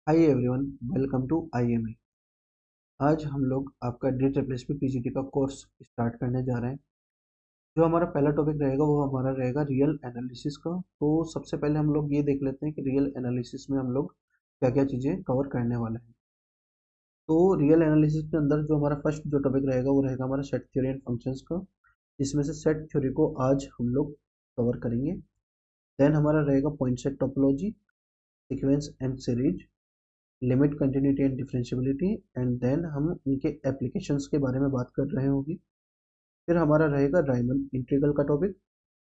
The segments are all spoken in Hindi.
Hi everyone, welcome to IMA. आज हम लोग आपका डेटा रिप्लेसमेंट पीजीटी का कोर्स स्टार्ट करने जा रहे हैं। जो हमारा पहला टॉपिक रहेगा वो हमारा रहेगा रियल एनालिसिस का। तो सबसे पहले हम लोग ये देख लेते हैं कि रियल एनालिसिस में हम लोग क्या क्या चीज़ें कवर करने वाले हैं। तो रियल एनालिसिस के अंदर जो हमारा फर्स्ट जो टॉपिक रहेगा वो रहेगा हमारा सेट थ्योरी एंड फंक्शंस का, जिसमें से सेट थ्योरी को आज हम लोग कवर करेंगे। देन हमारा रहेगा point set topology, sequence and series, limit continuity and differentiability, and then हम उनके एप्लीकेशंस के बारे में बात कर रहे होंगे। फिर हमारा रहेगा रायमन इंटीग्रल का टॉपिक।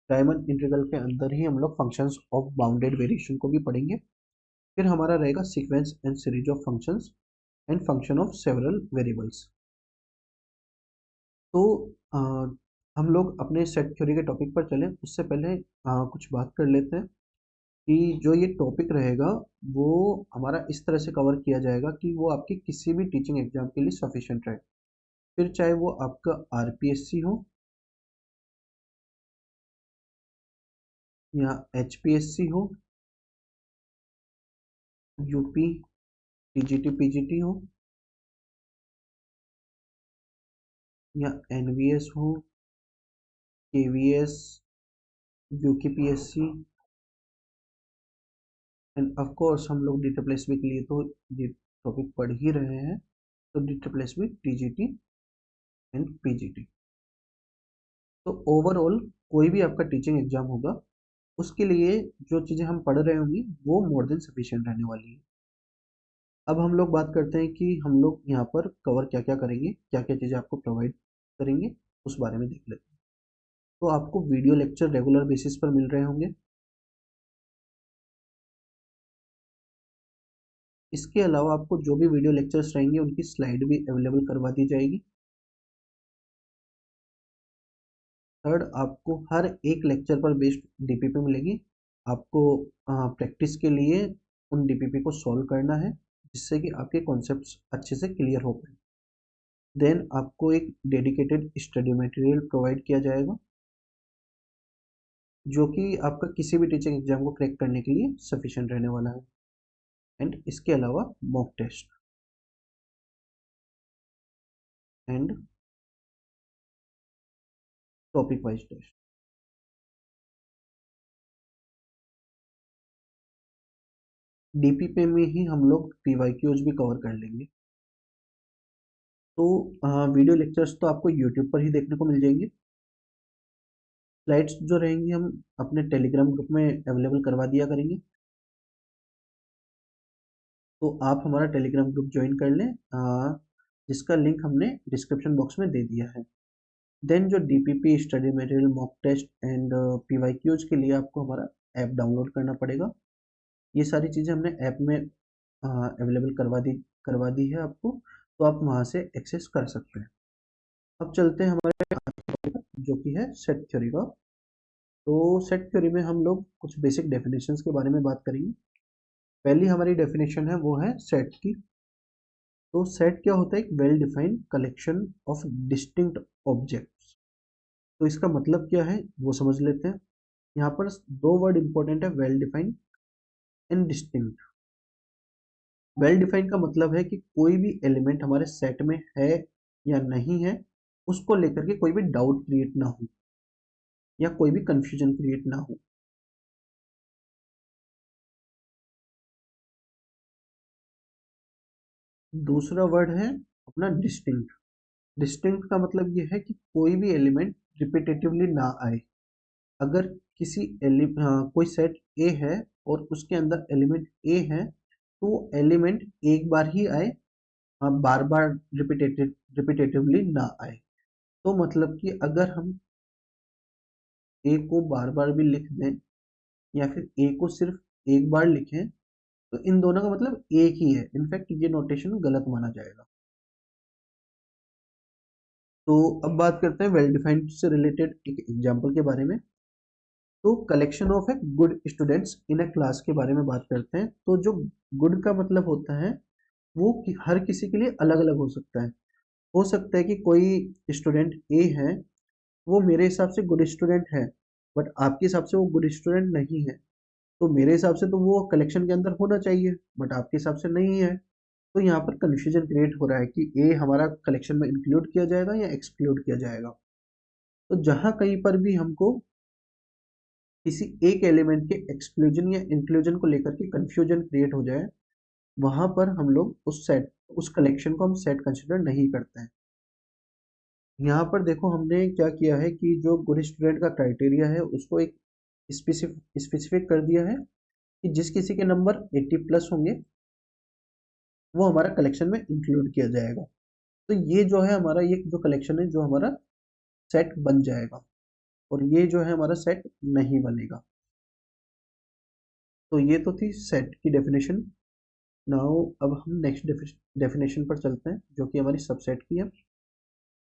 रायमन इंटीग्रल के अंदर ही हम लोग फंक्शंस ऑफ बाउंडेड वेरिएशन को भी पढ़ेंगे। फिर हमारा रहेगा sequence and series of functions and function of several variables. तो आ, हम लोग अपने सेट थ्योरी के टॉपिक पर चलें उससे पहले कुछ बात कर लेते हैं कि जो ये टॉपिक रहेगा वो हमारा इस तरह से कवर किया जाएगा कि वो आपके किसी भी टीचिंग एग्जाम के लिए सफिशिएंट रहे। फिर चाहे वो आपका आरपीएससी हो या एचपीएससी हो, यूपी टीजीटी पीजीटी हो, या एनवीएस हो, KVS, UKPSC, end of course हम लोग डीटीपीएससी के लिए तो ये टॉपिक पढ़ ही रहे हैं। तो डीटीपीएससी, टीजीटी एंड पीजीटी। तो ओवरऑल कोई भी आपका टीचिंग एग्जाम होगा उसके लिए जो चीज़ें हम पढ़ रहे होंगे वो मोर देन सफिशिएंट रहने वाली है। अब हम लोग बात करते हैं कि हम लोग यहाँ पर कवर क्या क्या करेंगे, क्या क्या चीज़ें आपको प्रोवाइड करेंगे, उस बारे में देख लेते हैं। तो आपको वीडियो लेक्चर रेगुलर बेसिस पर मिल रहे होंगे। इसके अलावा आपको जो भी वीडियो लेक्चर्स रहेंगे उनकी स्लाइड भी अवेलेबल करवा दी जाएगी। थर्ड, आपको हर एक लेक्चर पर बेस्ड डीपीपी मिलेगी। आपको प्रैक्टिस के लिए उन डीपीपी को सॉल्व करना है जिससे कि आपके कॉन्सेप्ट्स अच्छे से क्लियर हो पाए। देन आपको एक डेडिकेटेड स्टडी मटेरियल प्रोवाइड किया जाएगा जो कि आपका किसी भी टीचिंग एग्जाम को क्रैक करने के लिए सफिशिएंट रहने वाला है। एंड इसके अलावा mock test and topic wise test. DPP में ही हम लोग पीवाईक्यूज भी कवर कर लेंगे। तो वीडियो लेक्चर्स तो आपको यूट्यूब पर ही देखने को मिल जाएंगे। स्लाइड्स जो रहेंगी हम अपने टेलीग्राम ग्रुप में अवेलेबल करवा दिया करेंगे। तो आप हमारा टेलीग्राम ग्रुप ज्वाइन कर लें, जिसका लिंक हमने डिस्क्रिप्शन बॉक्स में दे दिया है। देन जो DPP, study material, mock test and PYQs के लिए आपको हमारा ऐप डाउनलोड करना पड़ेगा। ये सारी चीज़ें हमने ऐप में अवेलेबल करवा दी है आपको, तो आप वहाँ से एक्सेस कर सकते हैं। अब चलते हैं हमारे जो कि है सेट थ्योरी का। तो सेट थ्योरी में हम लोग कुछ बेसिक डेफिनेशंस के बारे में बात करेंगे। पहली हमारी डेफिनेशन है वो है सेट की। तो सेट क्या होता है? एक well defined collection of distinct objects. तो इसका मतलब क्या है वो समझ लेते हैं। यहाँ पर दो वर्ड इंपॉर्टेंट है, well defined and distinct. Well defined का मतलब है कि कोई भी एलिमेंट हमारे सेट में है या नहीं है उसको लेकर के कोई भी डाउट क्रिएट ना हो या कोई भी कंफ्यूजन क्रिएट ना हो। दूसरा वर्ड है अपना डिस्टिंक्ट। डिस्टिंक्ट का मतलब ये है कि कोई भी एलिमेंट रिपीटेटिवली ना आए। अगर कोई सेट ए है और उसके अंदर एलिमेंट ए है तो एलिमेंट एक बार ही आए, बार बार रिपीटेटिवली ना आए। तो मतलब कि अगर हम ए को बार बार भी लिख दें या फिर ए को सिर्फ एक बार लिखें तो इन दोनों का मतलब एक ही है। इनफैक्ट ये नोटेशन गलत माना जाएगा। तो अब बात करते हैं वेल डिफाइंड से रिलेटेड एक एग्जांपल के बारे में। तो collection of a good students in A class के बारे में बात करते हैं। तो जो गुड का मतलब होता है वो हर किसी के लिए अलग अलग हो सकता है। हो सकता है कि कोई स्टूडेंट ए है, वो मेरे हिसाब से गुड स्टूडेंट है, बट आपके हिसाब से वो गुड स्टूडेंट नहीं है। तो मेरे हिसाब से तो वो कलेक्शन के अंदर होना चाहिए, बट आपके हिसाब से नहीं है। तो यहाँ पर कन्फ्यूजन क्रिएट हो रहा है कि ए हमारा कलेक्शन में इंक्लूड किया जाएगा या एक्सक्लूड किया जाएगा। तो जहाँ कहीं पर भी हमको किसी एक एलिमेंट के एक्सक्लूजन या इंक्लूजन को लेकर के कंफ्यूजन क्रिएट हो जाए, वहां पर हम लोग उस कलेक्शन को हम सेट कंसिडर नहीं करते हैं। यहाँ पर देखो हमने क्या किया है कि जो गुड स्टूडेंट का क्राइटेरिया है उसको एक स्पेसिफिक कर दिया है कि जिस किसी के नंबर 80 प्लस होंगे वो हमारा कलेक्शन में इंक्लूड किया जाएगा। तो ये जो है हमारा ये जो कलेक्शन है जो हमारा सेट बन जाएगा, और ये जो है हमारा सेट नहीं बनेगा। तो ये तो थी सेट की डेफिनेशन। नाउ अब हम नेक्स्ट डेफिनेशन पर चलते हैं जो कि हमारी सबसेट की है।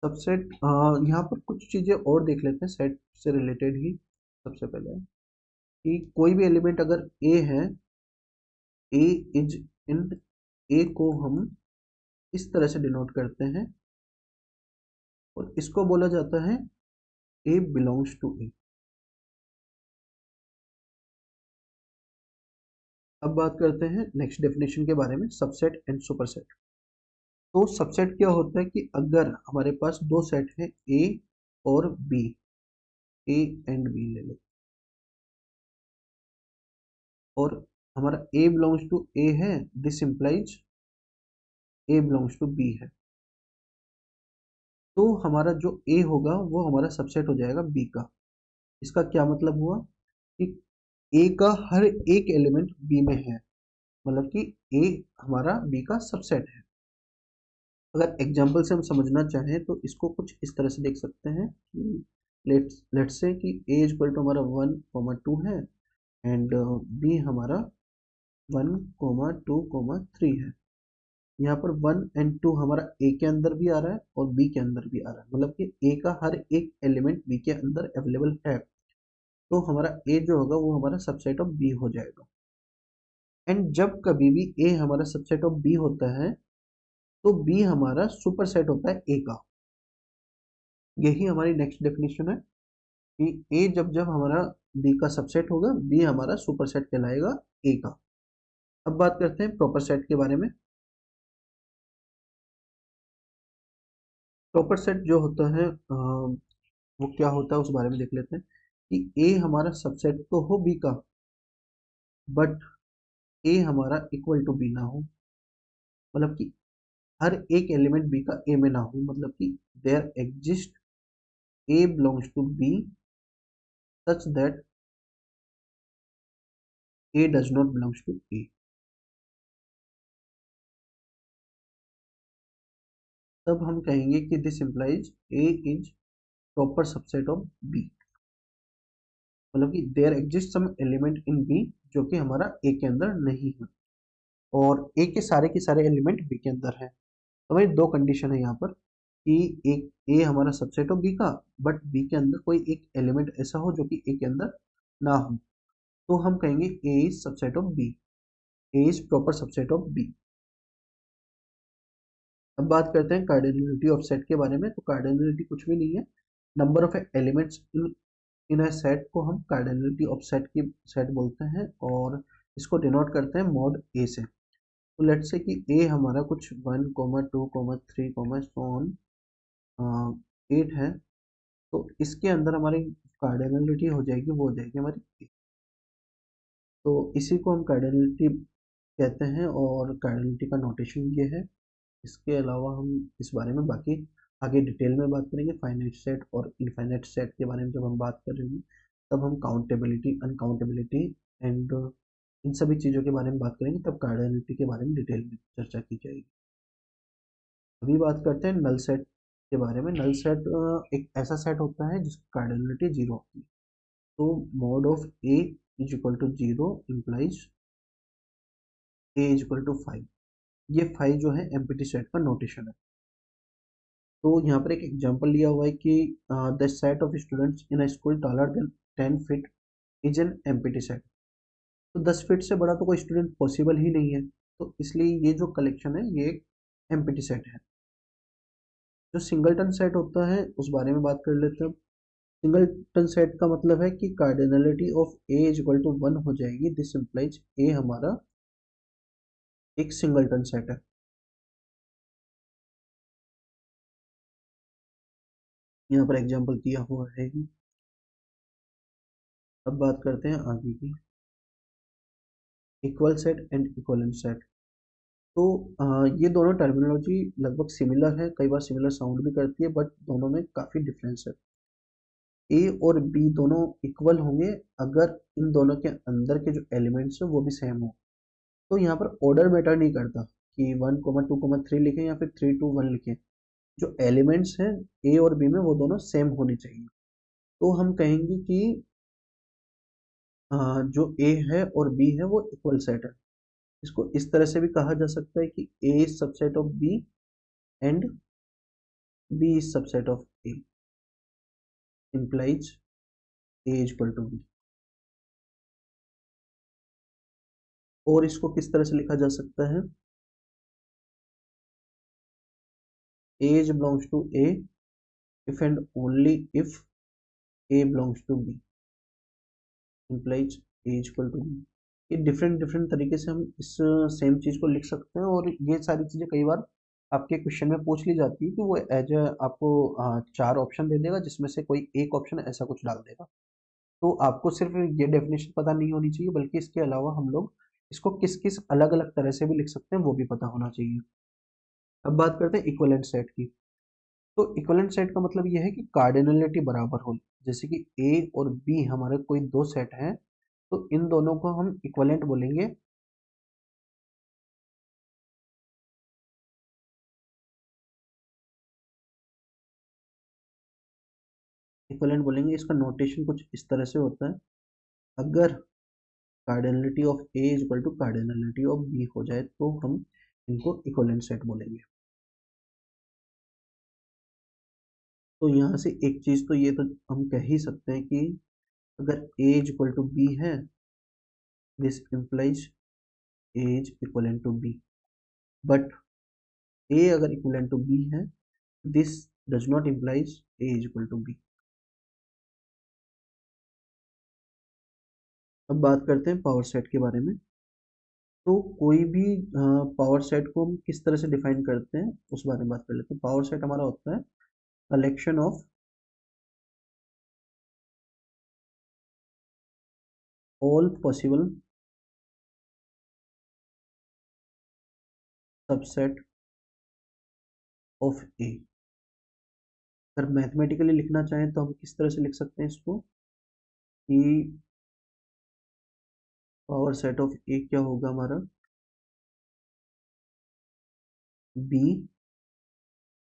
सबसेट यहाँ पर कुछ चीज़ें और देख लेते हैं सेट से रिलेटेड ही। सबसे पहले कि कोई भी एलिमेंट अगर ए है, ए इज इन, ए को हम इस तरह से डिनोट करते हैं और इसको बोला जाता है ए बिलोंग्स टू ए। अब बात करते हैं नेक्स्ट डेफिनेशन के बारे में, सबसेट एंड सुपरसेट। तो सबसेट क्या होता है कि अगर हमारे पास दो सेट है ए और बी, ए एंड बी ले लो, और हमारा ए बिलोंग्स टू ए है, this implies A belongs to B है। तो हमारा जो ए होगा वो हमारा सबसेट हो जाएगा बी का। इसका क्या मतलब हुआ कि ए का हर एक एलिमेंट बी में है, मतलब कि ए हमारा बी का सबसेट है। अगर एग्जाम्पल से हम समझना चाहें तो इसको कुछ इस तरह से देख सकते हैं कि लेट्स से कि ए इक्वल टू हमारा 1, 2 है, एंड बी हमारा 1, 2, 3 है। यहाँ पर 1 और 2 हमारा ए के अंदर भी आ रहा है और बी के अंदर भी आ रहा है, मतलब कि ए का हर एक एलिमेंट बी के अंदर अवेलेबल है। तो हमारा ए जो होगा वो हमारा सबसेट ऑफ बी हो जाएगा। एंड जब कभी भी ए हमारा सबसेट ऑफ बी होता है तो बी हमारा सुपर सेट होता है ए का। यही हमारी नेक्स्ट डेफिनेशन है कि ए जब जब हमारा बी का सबसेट होगा, बी हमारा सुपर सेट कहलाएगा ए का। अब बात करते हैं प्रॉपर सेट के बारे में। प्रॉपर सेट जो होता है वो क्या होता है उस बारे में देख लेते हैं कि ए हमारा सबसेट तो हो बी का, बट ए हमारा इक्वल टू बी ना हो, मतलब कि हर एक एलिमेंट बी का ए में ना हो, मतलब कि there exist A belongs to B such that A does not belongs to A. तब हम कहेंगे कि this implies A is proper subset of B, मतलब कि there exist some element in B जो कि हमारा ए के अंदर नहीं है, और ए के सारे एलिमेंट बी के अंदर है। तो भाई दो कंडीशन है यहाँ पर कि एक ए हमारा सबसेट ऑफ बी का, बट बी के अंदर कोई एक एलिमेंट ऐसा हो जो कि ए के अंदर ना हो, तो हम कहेंगे A is subset of B, A is proper subset of B. अब बात करते हैं कार्डिनलिटी ऑफ सेट के बारे में। तो कार्डिनलिटी कुछ भी नहीं है, number of elements in a set को हम कार्डिनलिटी ऑफ सेट की सेट बोलते हैं, और इसको डिनोट करते हैं मॉड ए से। तो लेट्स से कि ए हमारा कुछ 1, 2, 3, सो ऑन 8 है, तो इसके अंदर हमारी कार्डिनलिटी हो जाएगी, वो हो जाएगी हमारी ए। तो इसी को हम कार्डिनलिटी कहते हैं, और कार्डिनलिटी का नोटेशन ये है। इसके अलावा हम इस बारे में बाकी आगे डिटेल में बात करेंगे। फाइनाइट सेट और इनफाइनाइट सेट के बारे में जब हम बात करेंगे तब हम काउंटेबिलिटी, अनकाउंटेबिलिटी एंड इन सभी चीज़ों के बारे में बात करेंगे, तब कार्डिनलिटी के बारे में डिटेल में चर्चा की जाएगी। अभी बात करते हैं नल सेट के बारे में। नल सेट एक ऐसा सेट होता है जिसकी कार्डिनलिटी 0 होती है। तो mod of A is equal to 0 implies A is equal to 5। ये 5 जो है एम्प्टी सेट का नोटेशन है। तो यहाँ पर एक एग्जांपल लिया हुआ है कि the set of students in a school taller than 10 feet is an empty set. तो 10 फीट से बड़ा तो कोई स्टूडेंट पॉसिबल ही नहीं है, तो इसलिए ये जो कलेक्शन है ये एक एम्प्टी सेट है। जो सिंगलटन सेट होता है उस बारे में बात कर लेते हैं। सिंगलटन सेट का मतलब है कि cardinality of A is equal to 1 हो जाएगी। दिस इंप्लाइज ए हमारा एक सिंगलटन सेट है। यहाँ पर एग्जांपल दिया हुआ है। अब बात करते हैं आगे की, equal set and equivalent set. तो ये दोनों टर्मिनोलॉजी लगभग सिमिलर है, कई बार सिमिलर साउंड भी करती है, बट दोनों में काफ़ी डिफरेंस है। ए और बी दोनों इक्वल होंगे अगर इन दोनों के अंदर के जो एलिमेंट्स है वो भी सेम हो। तो यहाँ पर ऑर्डर मैटर नहीं करता कि 1,2,3 लिखें या फिर 3,2,1 लिखें। जो एलिमेंट्स हैं ए और बी में वो दोनों सेम होने चाहिए। तो हम कहेंगे कि जो ए है और बी है वो इक्वल सेट है। इसको इस तरह से भी कहा जा सकता है कि A is subset of B and B is subset of A, implies A is equal to B. और इसको किस तरह से लिखा जा सकता है, A is belongs to A if and only if a belongs to b, implies a equal to b। ये डिफरेंट डिफरेंट तरीके से हम इस सेम चीज को लिख सकते हैं, और ये सारी चीजें कई बार आपके क्वेश्चन में पूछ ली जाती है कि वो एज आपको चार ऑप्शन दे देगा जिसमें से कोई एक ऑप्शन ऐसा कुछ डाल देगा। तो आपको सिर्फ ये डेफिनेशन पता नहीं होनी चाहिए, बल्कि इसके अलावा हम लोग इसको किस किस अलग अलग तरह से भी लिख सकते हैं वो भी पता होना चाहिए। अब बात करते हैं इक्विवेलेंट सेट की। तो इक्विवेलेंट सेट का मतलब यह है कि कार्डिनलिटी बराबर हो। जैसे कि ए और बी हमारे कोई दो सेट हैं, तो इन दोनों को हम इक्विवेलेंट बोलेंगे। इक्विवेलेंट बोलेंगे, इसका नोटेशन कुछ इस तरह से होता है। अगर cardinality of A is equal to cardinality of B हो जाए तो हम इनको इक्विवेलेंट सेट बोलेंगे। तो यहाँ से एक चीज तो ये तो हम कह ही सकते हैं कि अगर A is equal to B है, this implies A is equivalent to B. But A अगर इक्वलेंट टू बी है, this does not implies A is equal to B. अब बात करते हैं पावर सेट के बारे में। तो कोई भी पावर सेट को हम किस तरह से डिफाइन करते हैं उस बारे में बात कर लेते हैं। पावर सेट हमारा होता है collection of all possible subset of A. अगर मैथमेटिकली लिखना चाहें तो हम किस तरह से लिख सकते हैं इसको, कि पावर सेट ऑफ ए क्या होगा हमारा, B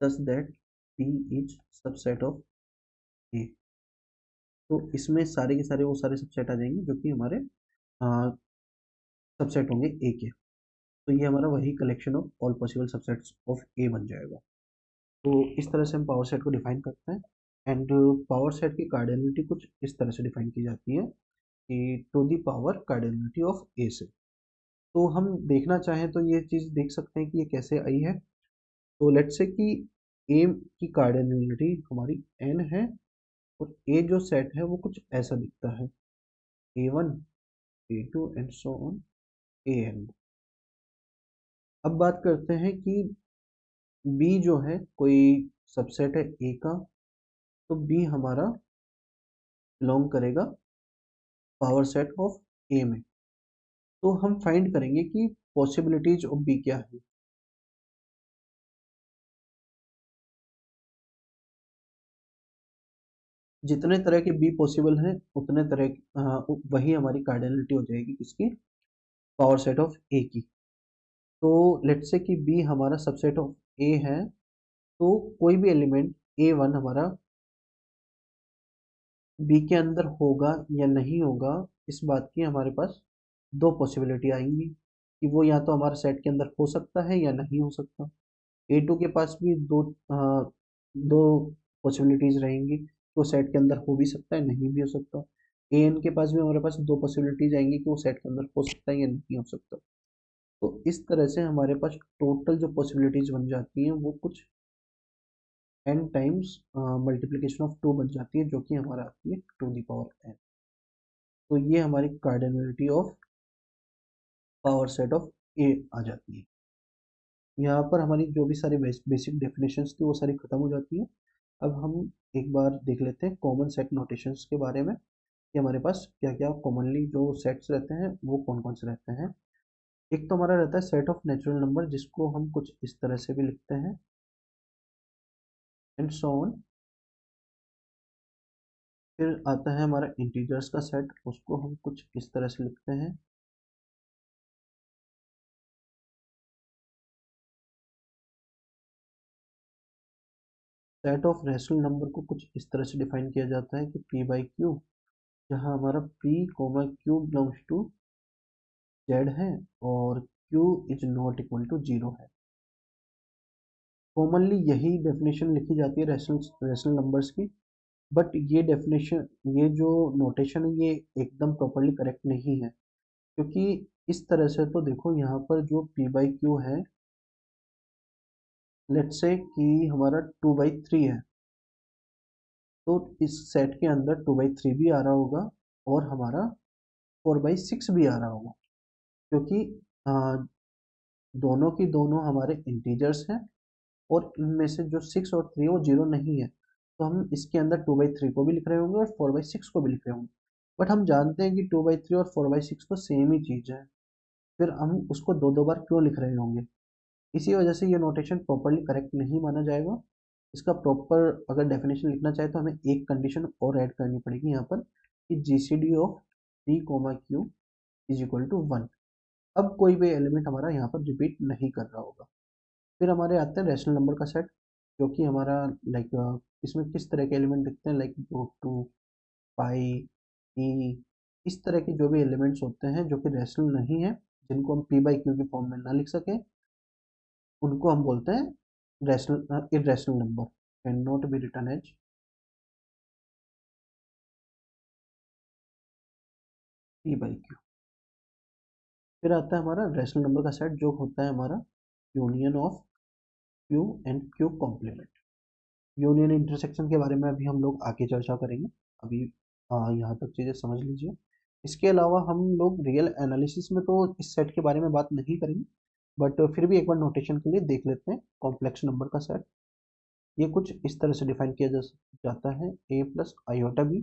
such that B is subset of A. तो इसमें सारे के सारे वो सारे सबसेट आ जाएंगे जो कि हमारे सबसेट होंगे ए के। तो ये हमारा वही collection of all possible subsets of A बन जाएगा। तो इस तरह से हम पावर सेट को डिफाइन करते हैं। एंड पावर सेट की कार्डिनलिटी कुछ इस तरह से डिफाइन की जाती है कि two the power cardinality of A से। तो हम देखना चाहें तो ये चीज़ देख सकते हैं कि ये कैसे आई है। तो लेट्स से कि ए की कार्डिनलिटी हमारी एन है, और ए जो सेट है वो कुछ ऐसा दिखता है, A1 A2 and so on AN। अब बात करते हैं कि बी जो है कोई सबसेट है ए का, तो बी हमारा बिलोंग करेगा पावर सेट ऑफ ए में। तो हम फाइंड करेंगे कि पॉसिबिलिटीज ऑफ बी क्या है। जितने तरह के बी पॉसिबल हैं उतने तरह वही हमारी कार्डिनलिटी हो जाएगी किसकी, पावर सेट ऑफ ए की। तो लेट्स से कि बी हमारा सबसेट ऑफ ए है, तो कोई भी एलिमेंट A1 हमारा बी के अंदर होगा या नहीं होगा, इस बात की हमारे पास दो पॉसिबिलिटी आएंगी कि वो या तो हमारे सेट के अंदर हो सकता है या नहीं हो सकता। A2 के पास भी दो पॉसिबिलिटीज रहेंगी, वो सेट के अंदर हो भी सकता है नहीं भी हो सकता। AN के पास भी हमारे पास दो पॉसिबिलिटीज आएंगी कि वो सेट के अंदर हो सकता है या नहीं हो सकता। तो इस तरह से हमारे पास टोटल जो पॉसिबिलिटीज बन जाती हैं वो कुछ n टाइम्स मल्टीप्लिकेशन ऑफ 2 बन जाती है, जो कि हमारा आती है टू द पावर n। तो ये हमारी cardinality of power set of A आ जाती है। यहाँ पर हमारी जो भी सारी बेसिक डेफिनेशंस थी वो सारी खत्म हो जाती है। अब हम एक बार देख लेते हैं कॉमन सेट नोटेशंस के बारे में कि हमारे पास क्या क्या कॉमनली जो सेट्स रहते हैं वो कौन कौन से रहते हैं। एक तो हमारा रहता है सेट ऑफ नेचुरल नंबर, जिसको हम कुछ इस तरह से भी लिखते हैं, एंड सो ऑन। फिर आता है हमारा इंटीजर्स का सेट, उसको हम कुछ इस तरह से लिखते हैं। सेट ऑफ रैशनल नंबर को कुछ इस तरह से डिफाइन किया जाता है कि p बाई क्यू, जहाँ हमारा p comma Q belongs to z है और q is not equal to 0 है। कॉमनली यही डेफिनेशन लिखी जाती है रैशनल नंबर्स की, बट ये डेफिनेशन, ये जो नोटेशन है, ये एकदम प्रॉपरली करेक्ट नहीं है, क्योंकि इस तरह से तो देखो यहाँ पर जो p बाई क्यू है, लेट्स से कि हमारा 2/3 है, तो इस सेट के अंदर 2/3 भी आ रहा होगा और हमारा 4/6 भी आ रहा होगा, क्योंकि आ, दोनों की दोनों हमारे इंटीजर्स हैं और इनमें से जो 6 और 3 वो 0 नहीं है, तो हम इसके अंदर 2/3 को भी लिख रहे होंगे और 4/6 को भी लिख रहे होंगे। बट हम जानते हैं कि 2/3 और 4/6 तो सेम ही चीज़ है, फिर हम उसको दो दो बार क्यों लिख रहे होंगे। इसी वजह से ये नोटेशन प्रॉपरली करेक्ट नहीं माना जाएगा। इसका प्रॉपर अगर डेफिनेशन लिखना चाहे तो हमें एक कंडीशन और ऐड करनी पड़ेगी यहाँ पर कि GCD of p comma Q is equal to 1। अब कोई भी एलिमेंट हमारा यहाँ पर रिपीट नहीं कर रहा होगा। फिर हमारे आते हैं रैशनल नंबर का सेट, जो कि हमारा लाइक इसमें किस तरह के एलिमेंट दिखते हैं, लाइक रूट टू, पाई, ई, इस तरह के जो भी एलिमेंट्स होते हैं जो कि रैशनल नहीं है, जिनको हम p बाई क्यू की फॉर्म में ना लिख सके, उनको हम बोलते हैं rational irrational number, can not be written as p by Q. फिर आता है हमारा रैशनल नंबर का सेट, जो होता है हमारा union of q and q complement. Union intersection के बारे में अभी हम लोग आगे चर्चा करेंगे, अभी यहाँ तक चीज़ें समझ लीजिए। इसके अलावा हम लोग रियल एनालिसिस में तो इस सेट के बारे में बात नहीं करेंगे, बट फिर भी एक बार नोटेशन के लिए देख लेते हैं कॉम्प्लेक्स नंबर का सेट। ये कुछ इस तरह से डिफाइन किया जाता है a प्लस आयोटा बी,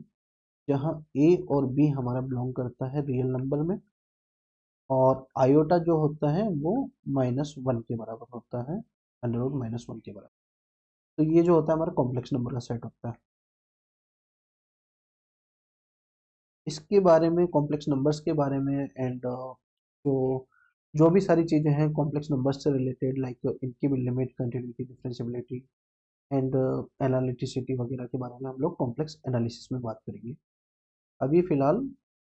जहाँ a और b हमारा बिलोंग करता है रियल नंबर में, और आयोटा जो होता है वो -1 के बराबर होता है, √-1 के बराबर। तो ये जो होता है हमारा कॉम्प्लेक्स नंबर का सेट होता है। इसके बारे में, कॉम्प्लेक्स नंबर्स के बारे में एंड जो जो भी सारी चीज़ें हैं कॉम्प्लेक्स नंबर्स से रिलेटेड, लाइक इनकी भी limit, continuity, differentiability and analyticity वगैरह के बारे में हम लोग कॉम्प्लेक्स एनालिसिस में बात करेंगे। अभी फिलहाल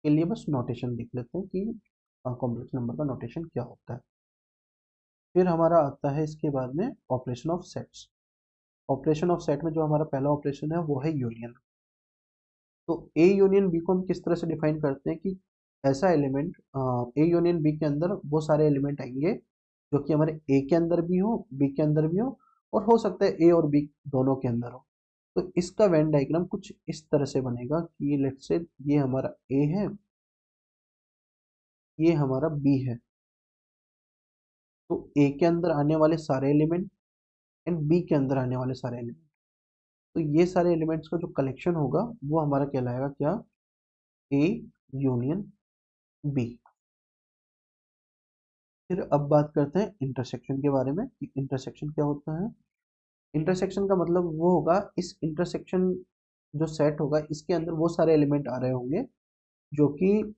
के लिए बस नोटेशन देख लेते हैं कि कॉम्प्लेक्स नंबर का नोटेशन क्या होता है। फिर हमारा आता है इसके बाद में operation of sets. Operation of set में जो हमारा पहला ऑपरेशन है वो है यूनियन। तो ए यूनियन बी को हम किस तरह से डिफाइन करते हैं कि ऐसा एलिमेंट, ए यूनियन बी के अंदर वो सारे एलिमेंट आएंगे जो कि हमारे ए के अंदर भी हो, बी के अंदर भी हो, और हो सकता है ए और बी दोनों के अंदर हो। तो इसका वेन डायग्राम कुछ इस तरह से बनेगा कि लेट्स से ये हमारा ए है, ये हमारा बी है, तो ए के अंदर आने वाले सारे एलिमेंट एंड बी के अंदर आने वाले सारे एलिमेंट, तो ये सारे एलिमेंट्स का जो कलेक्शन होगा वो हमारा कहलाएगा क्या, ए यूनियन बी। फिर अब बात करते हैं इंटरसेक्शन के बारे में कि इंटरसेक्शन क्या होता है। इंटरसेक्शन का मतलब वो होगा, इस इंटरसेक्शन जो सेट होगा इसके अंदर वो सारे एलिमेंट आ रहे होंगे जो कि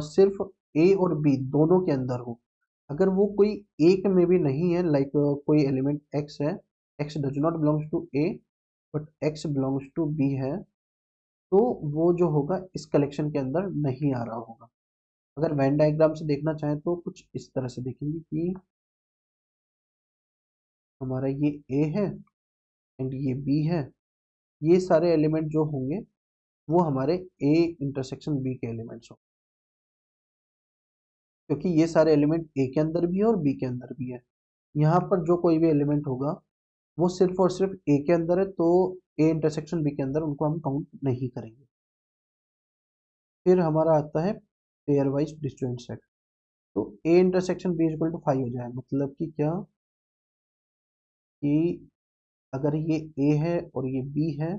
सिर्फ ए और बी दोनों के अंदर हो। अगर वो कोई एक में भी नहीं है, लाइक कोई एलिमेंट एक्स है, X does not belongs to A but X belongs to B है, तो वो जो होगा इस कलेक्शन के अंदर नहीं आ रहा होगा। अगर वेन डायग्राम से देखना चाहें तो कुछ इस तरह से देखेंगे कि हमारा ये ए है एंड ये बी है, ये सारे एलिमेंट जो होंगे वो हमारे ए इंटरसेक्शन बी के एलिमेंट्स होंगे, क्योंकि ये सारे एलिमेंट ए के अंदर भी है और बी के अंदर भी है। यहाँ पर जो कोई भी एलिमेंट होगा वो सिर्फ और सिर्फ ए के अंदर है, तो ए इंटरसेक्शन बी के अंदर उनको हम काउंट नहीं करेंगे। फिर हमारा आता है पेयर वाइज डिसजॉइंट सेट। तो A intersection B equal to 5 हो जाए, मतलब कि क्या, कि अगर ये ए है और ये बी है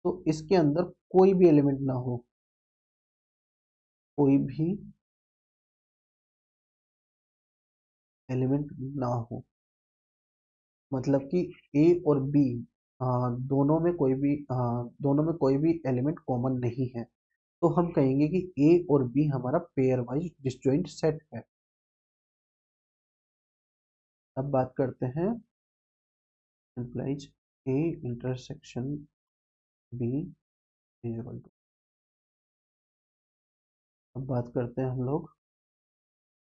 तो इसके अंदर कोई भी एलिमेंट ना हो, कोई भी एलिमेंट ना हो, मतलब कि ए और बी दोनों में कोई भी एलिमेंट कॉमन नहीं है, तो हम कहेंगे कि ए और बी हमारा पेयर वाइज डिसजॉइंट सेट है। अब बात करते हैं implies A intersection B is equal to. अब बात करते हैं हम लोग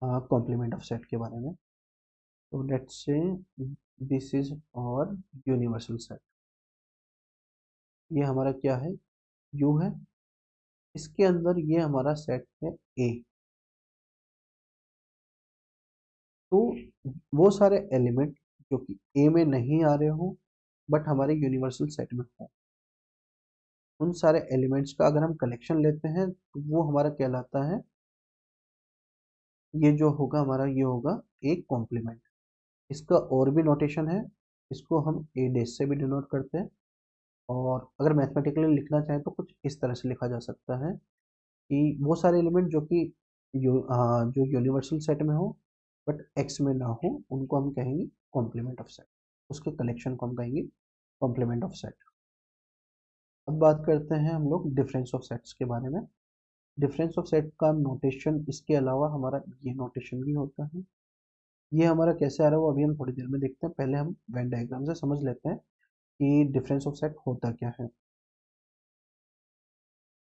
कॉम्प्लीमेंट ऑफ सेट के बारे में। तो लेट्स से दिस इज और यूनिवर्सल सेट, ये हमारा क्या है, यू है, इसके अंदर ये हमारा सेट है ए। तो वो सारे एलिमेंट जो कि ए में नहीं आ रहे हो बट हमारे यूनिवर्सल सेट में हो, उन सारे एलिमेंट्स का अगर हम कलेक्शन लेते हैं तो वो हमारा कहलाता है, ये जो होगा हमारा ये होगा एक कॉम्प्लीमेंट। इसका और भी नोटेशन है, इसको हम ए डैश से भी डिनोट करते हैं, और अगर मैथमेटिकली लिखना चाहें तो कुछ इस तरह से लिखा जा सकता है कि वो सारे एलिमेंट जो कि जो यूनिवर्सल सेट में हो बट एक्स में ना हो, उनको हम कहेंगे कॉम्प्लीमेंट ऑफ सेट, उसके कलेक्शन को हम कहेंगे कॉम्प्लीमेंट ऑफ सेट। अब बात करते हैं हम लोग डिफरेंस ऑफ सेट्स के बारे में। डिफरेंस ऑफ सेट का नोटेशन इसके अलावा हमारा ये नोटेशन भी होता है। ये हमारा कैसे आ रहा है वो अभी हम थोड़ी देर में देखते हैं, पहले हम वेन डायग्राम से समझ लेते हैं कि डिफरेंस ऑफ सेट होता क्या है।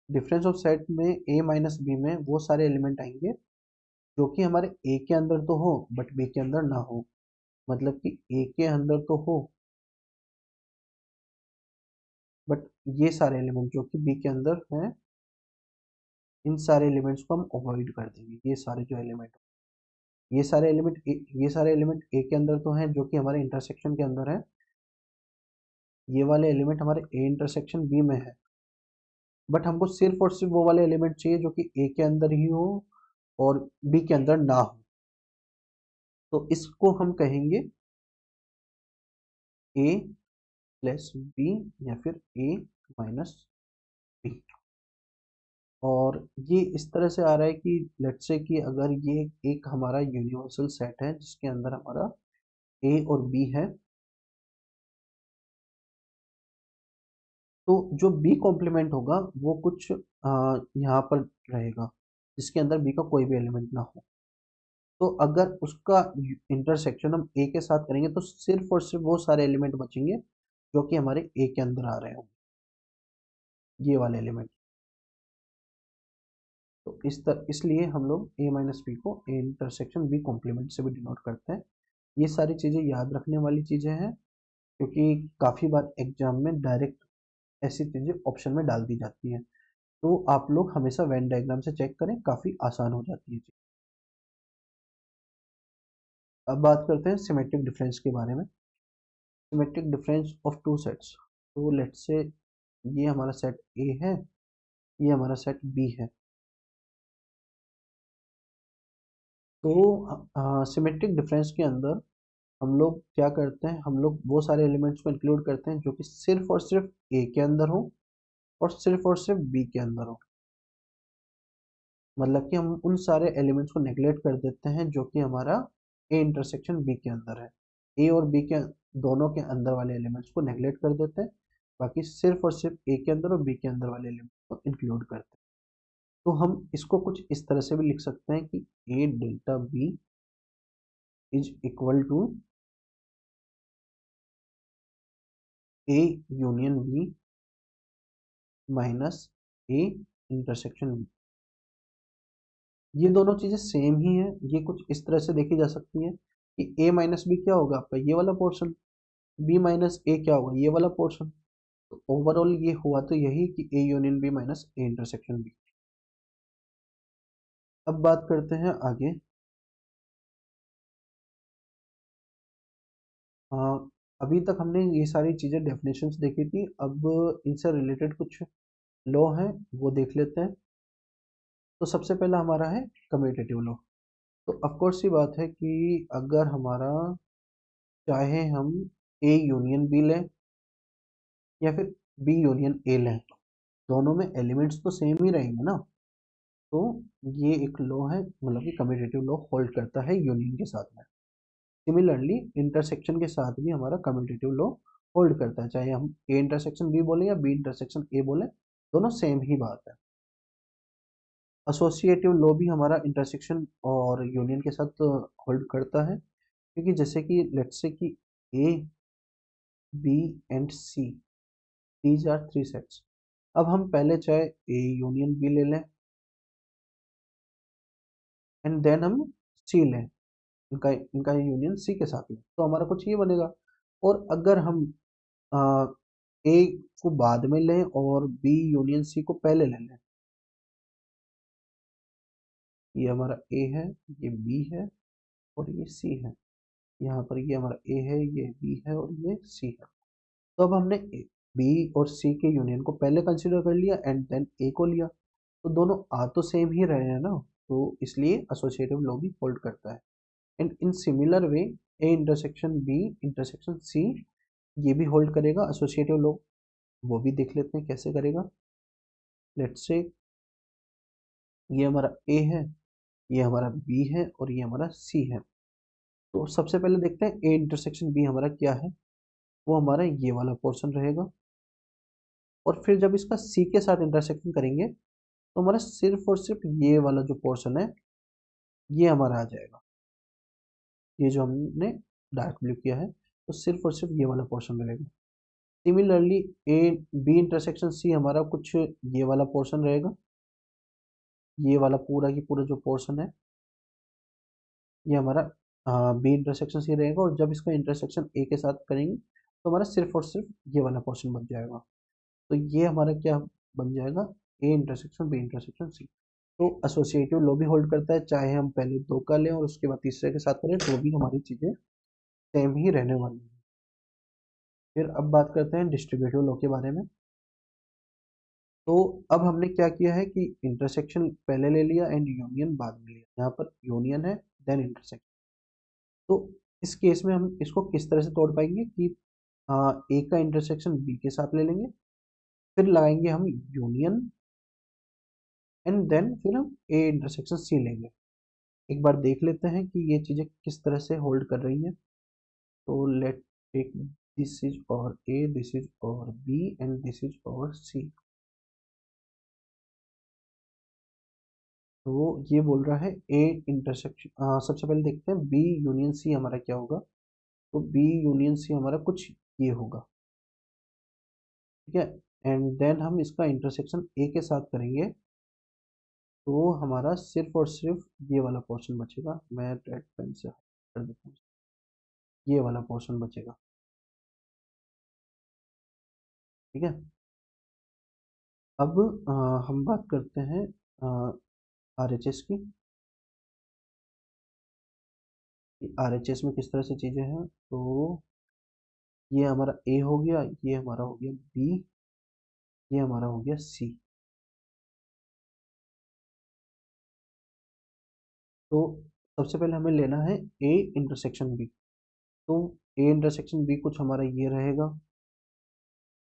डिफरेंस ऑफ सेट में ए माइनस बी में वो सारे एलिमेंट आएंगे जो कि हमारे ए के अंदर तो हो बट बी के अंदर ना हो, मतलब कि ए के अंदर तो हो बट ये सारे एलिमेंट जो कि बी के अंदर हैं, इन सारे एलिमेंट्स को हम अवॉइड कर देंगे। ये सारे एलिमेंट ए के अंदर तो हैं जो कि हमारे इंटरसेक्शन के अंदर है, ये वाले एलिमेंट हमारे ए इंटरसेक्शन बी में है, बट हमको सिर्फ और सिर्फ वो वाले एलिमेंट चाहिए जो कि ए के अंदर ही हो और बी के अंदर ना हो, तो इसको हम कहेंगे ए प्लस बी या फिर ए माइनस बी। और ये इस तरह से आ रहा है कि लेट्स से कि अगर ये एक हमारा यूनिवर्सल सेट है जिसके अंदर हमारा ए और बी है, तो जो बी कॉम्प्लीमेंट होगा वो कुछ यहाँ पर रहेगा जिसके अंदर बी का कोई भी एलिमेंट ना हो। तो अगर उसका इंटरसेक्शन हम ए के साथ करेंगे तो सिर्फ और सिर्फ वो सारे एलिमेंट बचेंगे जो कि हमारे ए के अंदर आ रहे होंगे, ये वाले एलिमेंट। तो इसलिए हम लोग ए माइनस बी को ए इंटरसेक्शन बी कॉम्प्लीमेंट से भी डिनोट करते हैं। ये सारी चीज़ें याद रखने वाली चीज़ें हैं क्योंकि काफ़ी बार एग्जाम में डायरेक्ट ऐसी चीज़ें ऑप्शन में डाल दी जाती हैं, तो आप लोग हमेशा वेन डायग्राम से चेक करें, काफ़ी आसान हो जाती है चीज़। अब बात करते हैं सिमेट्रिक डिफरेंस के बारे में। Symmetric difference of two sets. तो लेट्स से ये हमारा सेट ए है, ये हमारा सेट बी है। तो सिमेट्रिक डिफरेंस के अंदर हम लोग क्या करते हैं, हम लोग वो सारे एलिमेंट्स को इंक्लूड करते हैं जो कि सिर्फ और सिर्फ ए के अंदर हो और सिर्फ बी के अंदर हो, मतलब कि हम उन सारे एलिमेंट्स को नेग्लेक्ट कर देते हैं जो कि हमारा ए इंटरसेक्शन बी के अंदर है। ए और बी के दोनों के अंदर वाले एलिमेंट्स को नेग्लेक्ट कर देते हैं, बाकी सिर्फ और सिर्फ ए के अंदर और बी के अंदर वाले एलिमेंट्स को इंक्लूड करते हैं। तो हम इसको कुछ इस तरह से भी लिख सकते हैं कि A delta B is equal to A union B minus A intersection B. ये दोनों चीजें सेम ही है, ये कुछ इस तरह से देखी जा सकती है कि ए माइनस बी क्या होगा आपका ये वाला पोर्शन, बी माइनस ए क्या होगा ये वाला पोर्शन। तो ओवरऑल ये हुआ तो यही कि A union B minus A intersection B. अब बात करते हैं आगे। अभी तक हमने ये सारी चीज़ें डेफिनेशंस देखी थी, अब इनसे रिलेटेड कुछ लॉ हैं वो देख लेते हैं। तो सबसे पहला हमारा है कम्यूटेटिव लॉ। तो ऑफकोर्स सी बात है कि अगर हमारा चाहे हम ए यूनियन बी लें या फिर बी यूनियन ए लें, दोनों में एलिमेंट्स तो सेम ही रहेंगे ना। तो ये एक लॉ है, मतलब कि कम्यूटेटिव लॉ होल्ड करता है यूनियन के साथ में। सिमिलरली इंटरसेक्शन के साथ भी हमारा कम्यूटेटिव लॉ होल्ड करता है, चाहे हम ए इंटरसेक्शन बी बोले या बी इंटरसेक्शन ए बोले, दोनों सेम ही बात है। एसोसिएटिव लॉ भी हमारा इंटरसेक्शन और यूनियन के साथ होल्ड करता है, क्योंकि जैसे कि लेट्स से कि A B and C, these are three sets. अब हम पहले चाहे ए यूनियन बी ले लें एंड देन हम सी लें, इनका इनका यूनियन सी के साथ लें, तो हमारा कुछ ये बनेगा। और अगर हम ए को बाद में लें और बी यूनियन सी को पहले ले लें, ये हमारा ए है, ये बी है और ये सी है। यहाँ पर ये हमारा ए है, ये बी है और ये सी है। तो अब हमने बी और सी के यूनियन को पहले कंसिडर कर लिया एंड देन ए को लिया, तो दोनों आ तो सेम ही रहे हैं ना, तो इसलिए एसोसिएटिव लॉ भी होल्ड करता है। And in similar way A intersection B intersection C, ये भी होल्ड करेगा एसोसिएटिव लॉ। वो भी देख लेते हैं कैसे करेगा। लेट्स से ये हमारा ए है, ये हमारा बी है और ये हमारा सी है। तो सबसे पहले देखते हैं ए इंटरसेक्शन बी हमारा क्या है। वो हमारा ये वाला पोर्शन रहेगा, और फिर जब इसका सी के साथ इंटरसेक्शन करेंगे तो हमारा सिर्फ और सिर्फ ये वाला जो पोर्शन है ये हमारा आ जाएगा। ये जो हमने डार्क ब्लू किया है, तो सिर्फ और सिर्फ ये वाला पोर्शन रहेगा। Similarly A B intersection C हमारा कुछ ये वाला पोर्शन रहेगा, ये वाला पूरा की पूरा जो पोर्शन है ये हमारा बी इंटरसेक्शन सी रहेगा, और जब इसका इंटरसेक्शन ए के साथ करेंगे तो हमारा सिर्फ और सिर्फ ये वाला पोर्शन बन जाएगा। तो ये हमारा क्या बन जाएगा, A intersection B intersection C. तो एसोसिएटिव लॉ भी होल्ड करता है, चाहे हम पहले दो का लें और उसके बाद तीसरे के साथ करें तो भी हमारी चीज़ें सेम ही रहने वाली हैं। फिर अब बात करते हैं डिस्ट्रीब्यूटिव लॉ के बारे में। तो अब हमने क्या किया है कि इंटरसेक्शन पहले ले लिया एंड यूनियन बाद में लिया। यहाँ पर यूनियन है देन इंटरसेक्शन। तो इस केस में हम इसको किस तरह से तोड़ पाएंगे कि ए का इंटरसेक्शन बी के साथ ले लेंगे, फिर लगाएंगे हम यूनियन एंड देन फिर हम ए इंटरसेक्शन सी लेंगे। एक बार देख लेते हैं कि ये चीज़ें किस तरह से होल्ड कर रही हैं। तो लेट टेक दिस इज और ए, दिस इज और बी एंड दिस इज और सी। तो ये बोल रहा है ए इंटरसेक्शन, सबसे पहले देखते हैं बी यूनियन सी हमारा क्या होगा। तो बी यूनियन सी हमारा कुछ ये होगा, ठीक है। एंड देन हम इसका इंटरसेक्शन ए के साथ करेंगे तो हमारा सिर्फ और सिर्फ ये वाला पोर्शन बचेगा। मैं रेड पेन से कर देता हूँ, ये वाला पोर्शन बचेगा, ठीक है। अब हम बात करते हैं आरएचएस की। आरएचएस में किस तरह से चीज़ें हैं, तो ये हमारा ए हो गया, ये हमारा हो गया बी, ये हमारा हो गया सी। तो सबसे पहले हमें लेना है ए इंटरसेक्शन बी। तो ए इंटरसेक्शन बी कुछ हमारा ये रहेगा,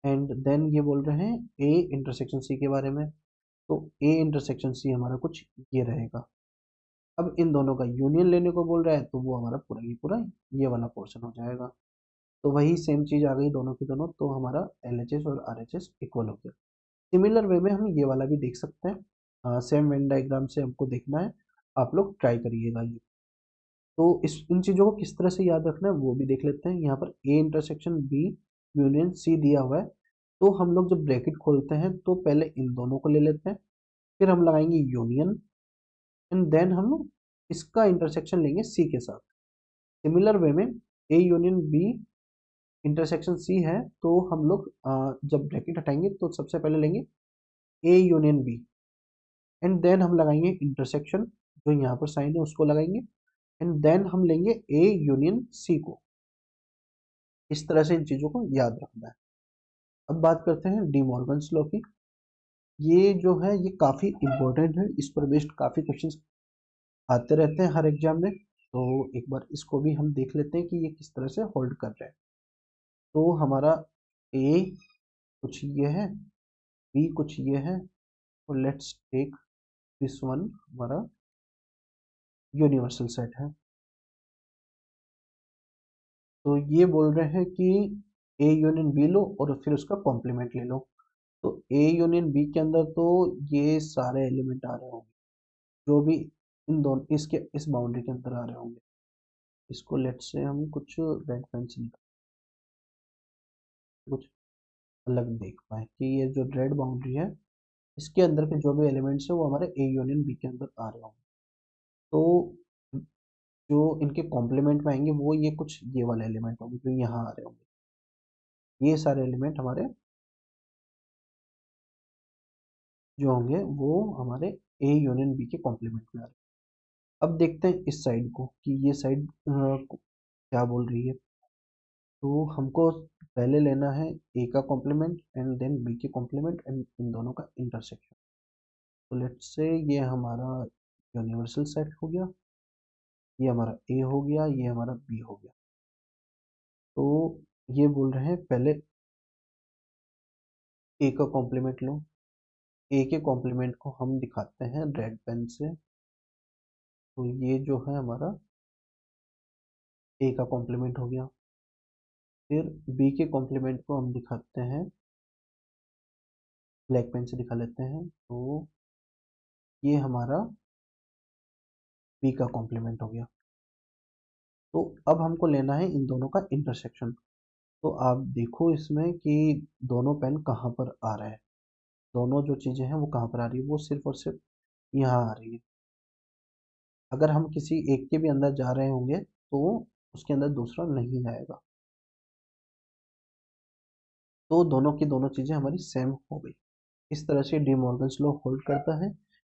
एंड देन ये बोल रहे हैं ए इंटरसेक्शन सी के बारे में। तो ए इंटरसेक्शन सी हमारा कुछ ये रहेगा। अब इन दोनों का यूनियन लेने को बोल रहा है, तो वो हमारा पूरा ही पूरा ये वाला पोर्शन हो जाएगा। तो वही सेम चीज़ आ गई दोनों की दोनों, तो हमारा एलएचएस और आरएचएस इक्वल हो गया। सिमिलर वे में हम ये वाला भी देख सकते हैं, सेम वेन डायग्राम से हमको देखना है, आप लोग ट्राई करिएगा ये। तो इस इन चीज़ों को किस तरह से याद रखना है वो भी देख लेते हैं। यहाँ पर A intersection B union C दिया हुआ है, तो हम लोग जब ब्रैकेट खोलते हैं तो पहले इन दोनों को ले लेते हैं, फिर हम लगाएंगे यूनियन एंड देन हम इसका इंटरसेक्शन लेंगे सी के साथ। सिमिलर वे में A union B intersection C है, तो हम लोग जब ब्रैकेट हटाएंगे तो सबसे पहले लेंगे A union B and then हम लगाएंगे इंटरसेक्शन, जो यहाँ पर साइन है उसको लगाएंगे, एंड देन हम लेंगे ए यूनियन सी को। इस तरह से इन चीज़ों को याद रखना है। अब बात करते हैं डी मॉर्गन्स लॉ की। ये जो है ये काफ़ी इम्पोर्टेंट है, इस पर बेस्ड काफ़ी क्वेश्चंस आते रहते हैं हर एग्जाम में। तो एक बार इसको भी हम देख लेते हैं कि ये किस तरह से होल्ड कर रहे हैं। तो हमारा ए कुछ ये है, बी कुछ ये है, और लेट्स टेक दिस वन हमारा यूनिवर्सल सेट है। तो ये बोल रहे हैं कि ए यूनियन बी लो और फिर उसका कॉम्प्लीमेंट ले लो। तो ए यूनियन बी के अंदर तो ये सारे एलिमेंट आ रहे होंगे जो भी इन दोनों इसके इस बाउंड्री के अंदर आ रहे होंगे। इसको लेट से हम कुछ रेड पेन से कुछ अलग देख पाए कि ये जो रेड बाउंड्री है इसके अंदर के जो भी एलिमेंट्स है वो हमारे ए यूनियन बी के अंदर आ रहे होंगे। तो जो इनके कॉम्प्लीमेंट में आएंगे वो ये कुछ ये वाले एलिमेंट होंगे जो यहाँ आ रहे होंगे। ये सारे एलिमेंट हमारे जो होंगे वो हमारे ए यूनियन बी के कॉम्प्लीमेंट में आ रहे हैं। अब देखते हैं इस साइड को कि ये साइड क्या बोल रही है। तो हमको पहले लेना है ए का कॉम्प्लीमेंट एंड देन बी के कॉम्प्लीमेंट एंड इन दोनों का इंटरसेक्शन। तो लेट्स से ये हमारा यूनिवर्सल सेट हो गया, ये हमारा ए हो गया, ये हमारा बी हो गया। तो ये बोल रहे हैं पहले ए का कॉम्प्लीमेंट लो। ए के कॉम्प्लीमेंट को हम दिखाते हैं रेड पेन से। तो ये जो है हमारा ए का कॉम्प्लीमेंट हो गया। फिर बी के कॉम्प्लीमेंट को हम दिखाते हैं ब्लैक पेन से दिखा लेते हैं। तो ये हमारा बी का कॉम्प्लीमेंट हो गया। तो अब हमको लेना है इन दोनों का इंटरसेक्शन। तो आप देखो इसमें कि दोनों पेन कहाँ पर आ रहे हैं, दोनों जो चीज़ें हैं वो कहाँ पर आ रही है, वो सिर्फ और सिर्फ यहाँ आ रही है। अगर हम किसी एक के भी अंदर जा रहे होंगे तो उसके अंदर दूसरा नहीं आएगा। तो दोनों की दोनों चीज़ें हमारी सेम हो गई। इस तरह से डी मॉर्गन्स लॉ होल्ड करता है।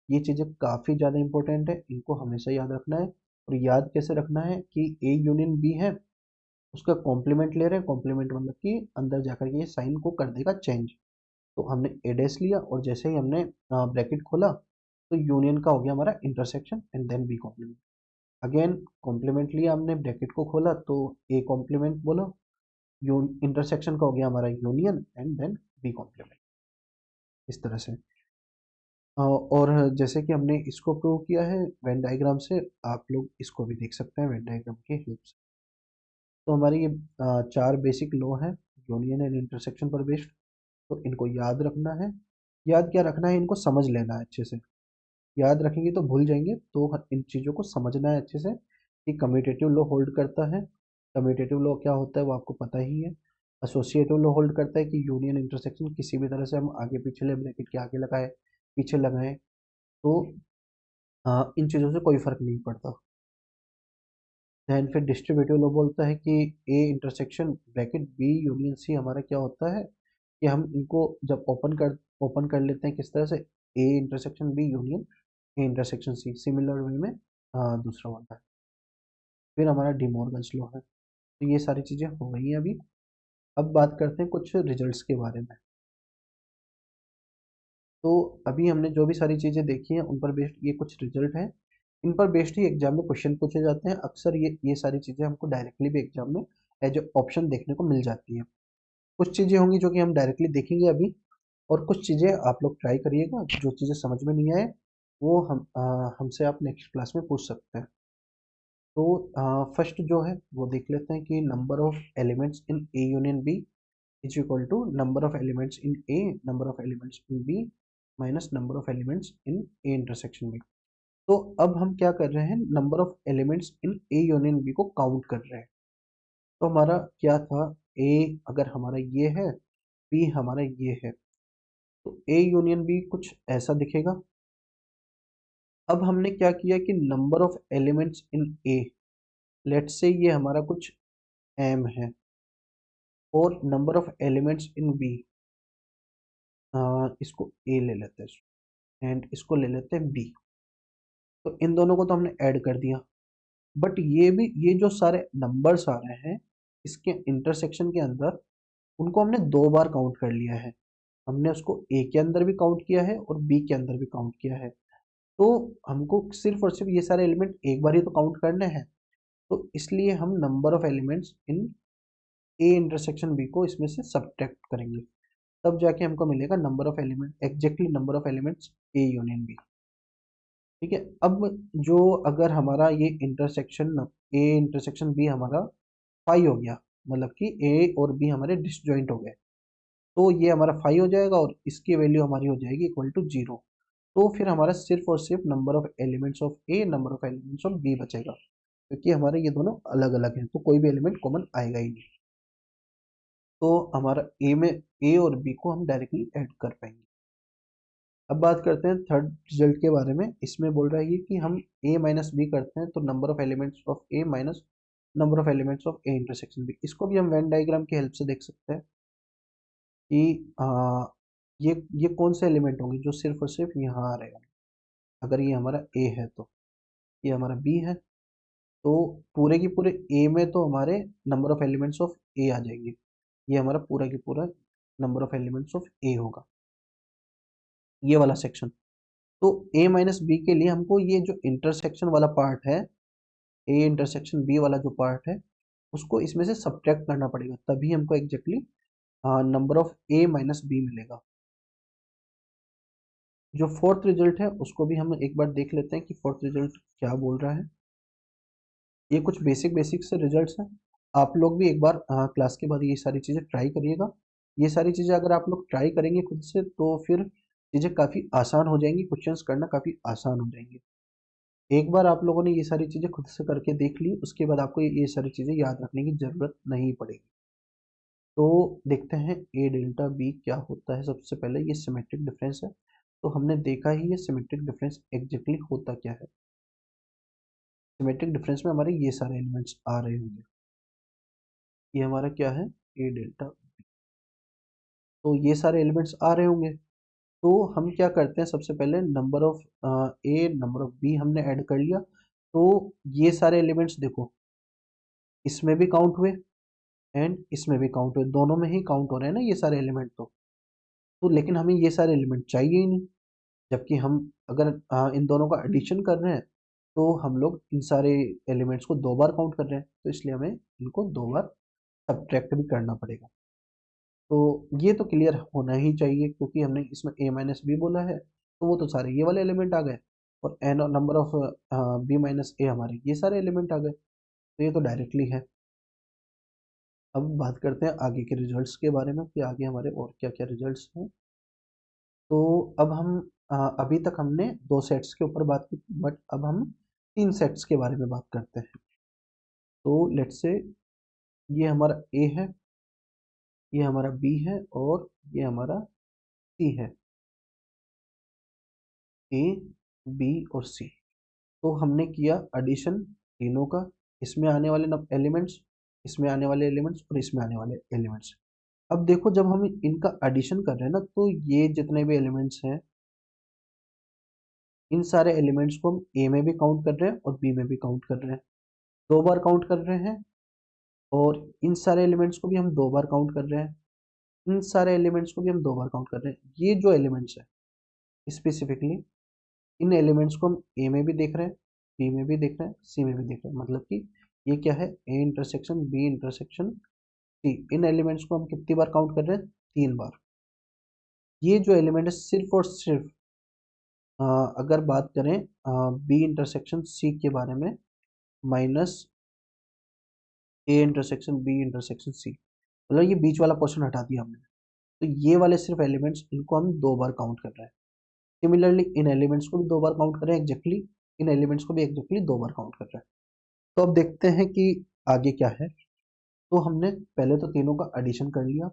ये चीज़ें काफ़ी ज़्यादा इंपॉर्टेंट है, इनको हमेशा याद रखना है। और याद कैसे रखना है कि ए यूनियन बी है, उसका कॉम्प्लीमेंट ले रहे हैं। कॉम्प्लीमेंट मतलब कि अंदर जाकर के ये साइन को कर देगा चेंज। तो हमने ए डैश लिया और जैसे ही हमने ब्रैकेट खोला तो यूनियन का हो गया हमारा intersection and then B complement. Again complement लिया हमने, ब्रैकेट को खोला तो ए कॉम्प्लीमेंट बोला, इंटरसेक्शन का हो गया हमारा union and then B complement. इस तरह से और जैसे कि हमने इसको प्रूव किया है वेन डायग्राम से, आप लोग इसको भी देख सकते हैं वेन डायग्राम के हेल्प से। तो हमारी ये चार बेसिक लॉ है यूनियन एंड इंटरसेक्शन पर बेस्ड। तो इनको याद रखना है। याद क्या रखना है, इनको समझ लेना है अच्छे से। याद रखेंगे तो भूल जाएंगे, तो इन चीज़ों को समझना है अच्छे से कि कम्यूटेटिव लॉ होल्ड करता है। कम्यूटेटिव लॉ क्या होता है वो आपको पता ही है। एसोसिएटिव लॉ होल्ड करता है कि यूनियन इंटरसेक्शन किसी भी तरह से हम आगे पीछे ले, ब्रैकेट के आगे लगाए पीछे लगाए तो इन चीज़ों से कोई फर्क नहीं पड़ता। दैन फिर डिस्ट्रीब्यूटिव लॉ बोलता है कि A intersection bracket B union C हमारा क्या होता है कि हम इनको जब ओपन कर लेते हैं किस तरह से, A intersection B union A intersection C, similar way में दूसरा होता है। फिर हमारा डी मॉर्गन्स लॉ है। तो ये सारी चीज़ें हो गई हैं अभी। अब बात करते हैं कुछ रिजल्ट्स के बारे में। तो अभी हमने जो भी सारी चीज़ें देखी हैं उन पर बेस्ड ये कुछ रिजल्ट हैं। इन पर बेस्ड ही एग्जाम में क्वेश्चन पूछे जाते हैं। अक्सर ये सारी चीज़ें हमको डायरेक्टली भी एग्जाम में एज ऑप्शन देखने को मिल जाती है। कुछ चीज़ें होंगी जो कि हम डायरेक्टली देखेंगे अभी, और कुछ चीज़ें आप लोग ट्राई करिएगा। जो चीज़ें समझ में नहीं आए वो हमसे आप नेक्स्ट क्लास में पूछ सकते हैं। तो फर्स्ट जो है वो देख लेते हैं कि number of elements in A union B is equal to number of elements in A number of elements in B minus number of elements in A intersection B. तो अब हम क्या कर रहे हैं, number of elements in A union B को काउंट कर रहे हैं। तो हमारा क्या था, ए अगर हमारा ये है, बी हमारा ये है, तो ए यूनियन बी कुछ ऐसा दिखेगा। अब हमने क्या किया कि number of elements in A, let's say ये हमारा कुछ एम है, और number of elements in B, इसको ए ले लेते हैं एंड इसको ले लेते हैं बी। तो इन दोनों को तो हमने ऐड कर दिया, बट ये भी ये जो सारे नंबर्स आ रहे हैं इसके इंटरसेक्शन के अंदर उनको हमने 2 बार काउंट कर लिया है। हमने उसको ए के अंदर भी काउंट किया है और बी के अंदर भी काउंट किया है। तो हमको सिर्फ और सिर्फ ये सारे एलिमेंट एक बार ही तो काउंट करने हैं, तो इसलिए हम number of elements in A intersection B को इसमें से सब्ट्रैक्ट करेंगे, तब जाके हमको मिलेगा number of element, exactly number of elements A union B. ठीक है। अब जो अगर हमारा ये इंटरसेक्शन ए इंटरसेक्शन बी हमारा फाई हो गया, मतलब कि ए और बी हमारे डिसजॉइंट हो गए, तो ये हमारा फाई हो जाएगा और इसकी वैल्यू हमारी हो जाएगी इक्वल टू 0। तो फिर हमारा सिर्फ और सिर्फ number of elements of A, number of elements of B बचेगा, क्योंकि हमारे ये दोनों अलग अलग हैं, तो कोई भी एलिमेंट कॉमन आएगा ही नहीं। तो हमारा ए में ए और बी को हम डायरेक्टली ऐड कर पाएंगे। अब बात करते हैं थर्ड रिजल्ट के बारे में। इसमें बोल रहा है कि हम ए माइनस बी करते हैं तो number of elements of A minus number of elements of A intersection B. इसको भी हम वेन डायग्राम की हेल्प से देख सकते हैं कि ये कौन से एलिमेंट होंगे जो सिर्फ और सिर्फ यहाँ आ रहे होंगे। अगर ये हमारा ए है तो ये हमारा बी है, तो पूरे की पूरे ए में तो हमारे number of elements of A आ जाएंगे। ये हमारा पूरा की पूरा नंबर ऑफ एलिमेंट्स ऑफ ए होगा, ये वाला सेक्शन। तो ए माइनस बी के लिए हमको ये जो इंटरसेक्शन वाला पार्ट है, ए इंटरसेक्शन बी वाला जो पार्ट है, उसको इसमें से सब्ट्रैक्ट करना पड़ेगा, तभी हमको exactly number of A minus B मिलेगा। जो फोर्थ रिजल्ट है उसको भी हम एक बार देख लेते हैं कि फोर्थ रिजल्ट क्या बोल रहा है। ये कुछ बेसिक बेसिक से रिजल्ट्स हैं। आप लोग भी एक बार क्लास के बाद ये सारी चीज़ें ट्राई करिएगा। ये सारी चीज़ें अगर आप लोग ट्राई करेंगे खुद से तो फिर चीज़ें काफ़ी आसान हो जाएंगी, क्वेश्चंस करना काफ़ी आसान हो जाएंगे। एक बार आप लोगों ने ये सारी चीज़ें खुद से करके देख ली, उसके बाद आपको ये सारी चीज़ें याद रखने की ज़रूरत नहीं पड़ेगी। तो देखते हैं ए डेल्टा बी क्या होता है। सबसे पहले ये सिमेट्रिक डिफरेंस है, तो हमने देखा ही ये सिमेट्रिक डिफरेंस एग्जैक्टली होता क्या है। सिमेट्रिक डिफरेंस में हमारे ये सारे एलिमेंट्स आ रहे होंगे। ये हमारा क्या है, ए डेल्टा बी, तो ये सारे एलिमेंट्स आ रहे होंगे। तो हम क्या करते हैं, सबसे पहले number of A number of B हमने ऐड कर लिया, तो ये सारे एलिमेंट्स देखो इसमें भी काउंट हुए एंड इसमें भी काउंट हुए, दोनों में ही काउंट हो रहे हैं ना ये सारे एलिमेंट। तो लेकिन हमें ये सारे एलिमेंट चाहिए ही नहीं, जबकि हम अगर इन दोनों का एडिशन कर रहे हैं तो हम लोग इन सारे एलिमेंट्स को 2 बार काउंट कर रहे हैं, तो इसलिए हमें इनको 2 बार सब्ट्रैक्ट भी करना पड़ेगा। तो ये तो क्लियर होना ही चाहिए, क्योंकि हमने इसमें ए माइनस बी बोला है, तो वो तो सारे ये वाले एलिमेंट आ गए, और N number of B minus A हमारे ये सारे एलिमेंट आ गए, तो ये तो डायरेक्टली है। अब बात करते हैं आगे के रिजल्ट्स के बारे में कि आगे हमारे और क्या क्या रिजल्ट्स हैं। तो अब हम अभी तक हमने 2 सेट्स के ऊपर बात की, बट अब हम 3 सेट्स के बारे में बात करते हैं। तो लेट्स से ये हमारा ए है, ये हमारा बी है और ये हमारा सी है। ए, बी और सी, तो हमने किया एडिशन तीनों का, इसमें आने वाले एलिमेंट्स, इसमें आने वाले एलिमेंट्स और इसमें आने वाले एलिमेंट्स। अब देखो जब हम इनका एडिशन कर रहे हैं ना, तो ये जितने भी एलिमेंट्स हैं, इन सारे एलिमेंट्स को हम ए में भी काउंट कर रहे हैं और बी में भी काउंट कर रहे हैं, 2 बार काउंट कर रहे हैं। और इन सारे एलिमेंट्स को भी हम 2 बार काउंट कर रहे हैं, इन सारे एलिमेंट्स को भी हम 2 बार काउंट कर रहे हैं। ये जो एलिमेंट्स है स्पेसिफिकली, इन एलिमेंट्स को हम ए में भी देख रहे हैं, बी में भी देख रहे हैं, सी में भी देख रहे हैं। मतलब कि ये क्या है, A intersection B intersection C, इन एलिमेंट्स को हम कितनी बार काउंट कर रहे हैं, 3 बार। ये जो एलिमेंट है सिर्फ और सिर्फ अगर बात करें बी इंटरसेक्शन सी के बारे में, minus A intersection B intersection C, मतलब ये बीच वाला पोर्शन हटा दिया हमने, तो ये वाले सिर्फ एलिमेंट्स, इनको हम 2 बार काउंट कर रहे हैं। सिमिलरली इन एलिमेंट्स को भी 2 बार काउंट कर रहे हैं एग्जैक्टली, इन एलिमेंट्स को भी एग्जैक्टली 2 बार काउंट कर रहे हैं। तो अब देखते हैं कि आगे क्या है। तो हमने पहले तो तीनों का एडिशन कर लिया,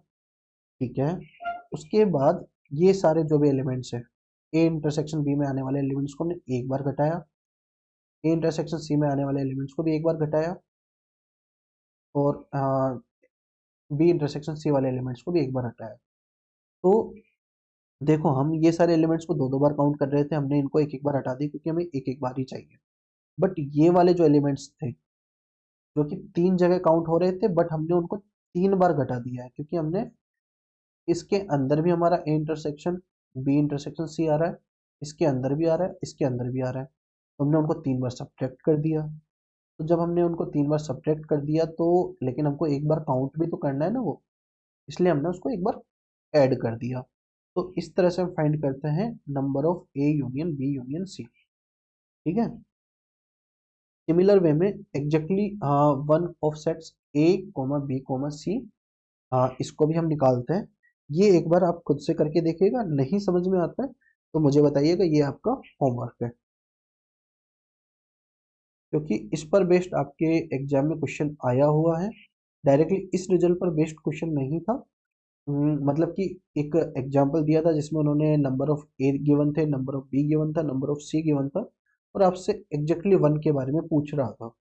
ठीक है। उसके बाद ये सारे जो भी एलिमेंट्स है, ए इंटरसेक्शन बी में आने वाले एलिमेंट्स को हमने एक बार घटाया, ए इंटरसेक्शन सी में आने वाले एलिमेंट्स को भी एक बार घटाया, और बी इंटरसेक्शन सी वाले एलिमेंट्स को भी एक बार हटाया। तो देखो हम ये सारे एलिमेंट्स को 2 2 बार काउंट कर रहे थे, हमने इनको एक एक बार हटा दी क्योंकि हमें एक एक बार ही चाहिए। बट ये वाले जो एलिमेंट्स थे जो कि 3 जगह काउंट हो रहे थे, बट हमने उनको 3 बार घटा दिया है, क्योंकि हमने इसके अंदर भी हमारा A intersection B intersection C आ रहा है, इसके अंदर भी आ रहा है, इसके अंदर भी आ रहा है, तो हमने उनको 3 बार सब्ट्रैक्ट कर दिया। तो जब हमने उनको 3 बार सब्ट्रैक्ट कर दिया, तो लेकिन हमको एक बार काउंट भी तो करना है ना वो, इसलिए हमने उसको एक बार ऐड कर दिया। तो इस तरह से हम फाइंड करते हैं number of A union B union C. ठीक है। सिमिलर वे में exactly one of sets A comma B comma C, इसको भी हम निकालते हैं। ये एक बार आप खुद से करके देखिएगा, नहीं समझ में आता है तो मुझे बताइएगा, ये आपका होमवर्क है, क्योंकि इस पर बेस्ड आपके एग्जाम में क्वेश्चन आया हुआ है। डायरेक्टली इस रिजल्ट पर बेस्ड क्वेश्चन नहीं था। मतलब कि एक एग्जाम्पल दिया था जिसमें उन्होंने नंबर ऑफ ए गिवन थे, नंबर ऑफ बी गिवन था, नंबर ऑफ सी गिवन था, और आपसे एग्जैक्टली वन के बारे में पूछ रहा था।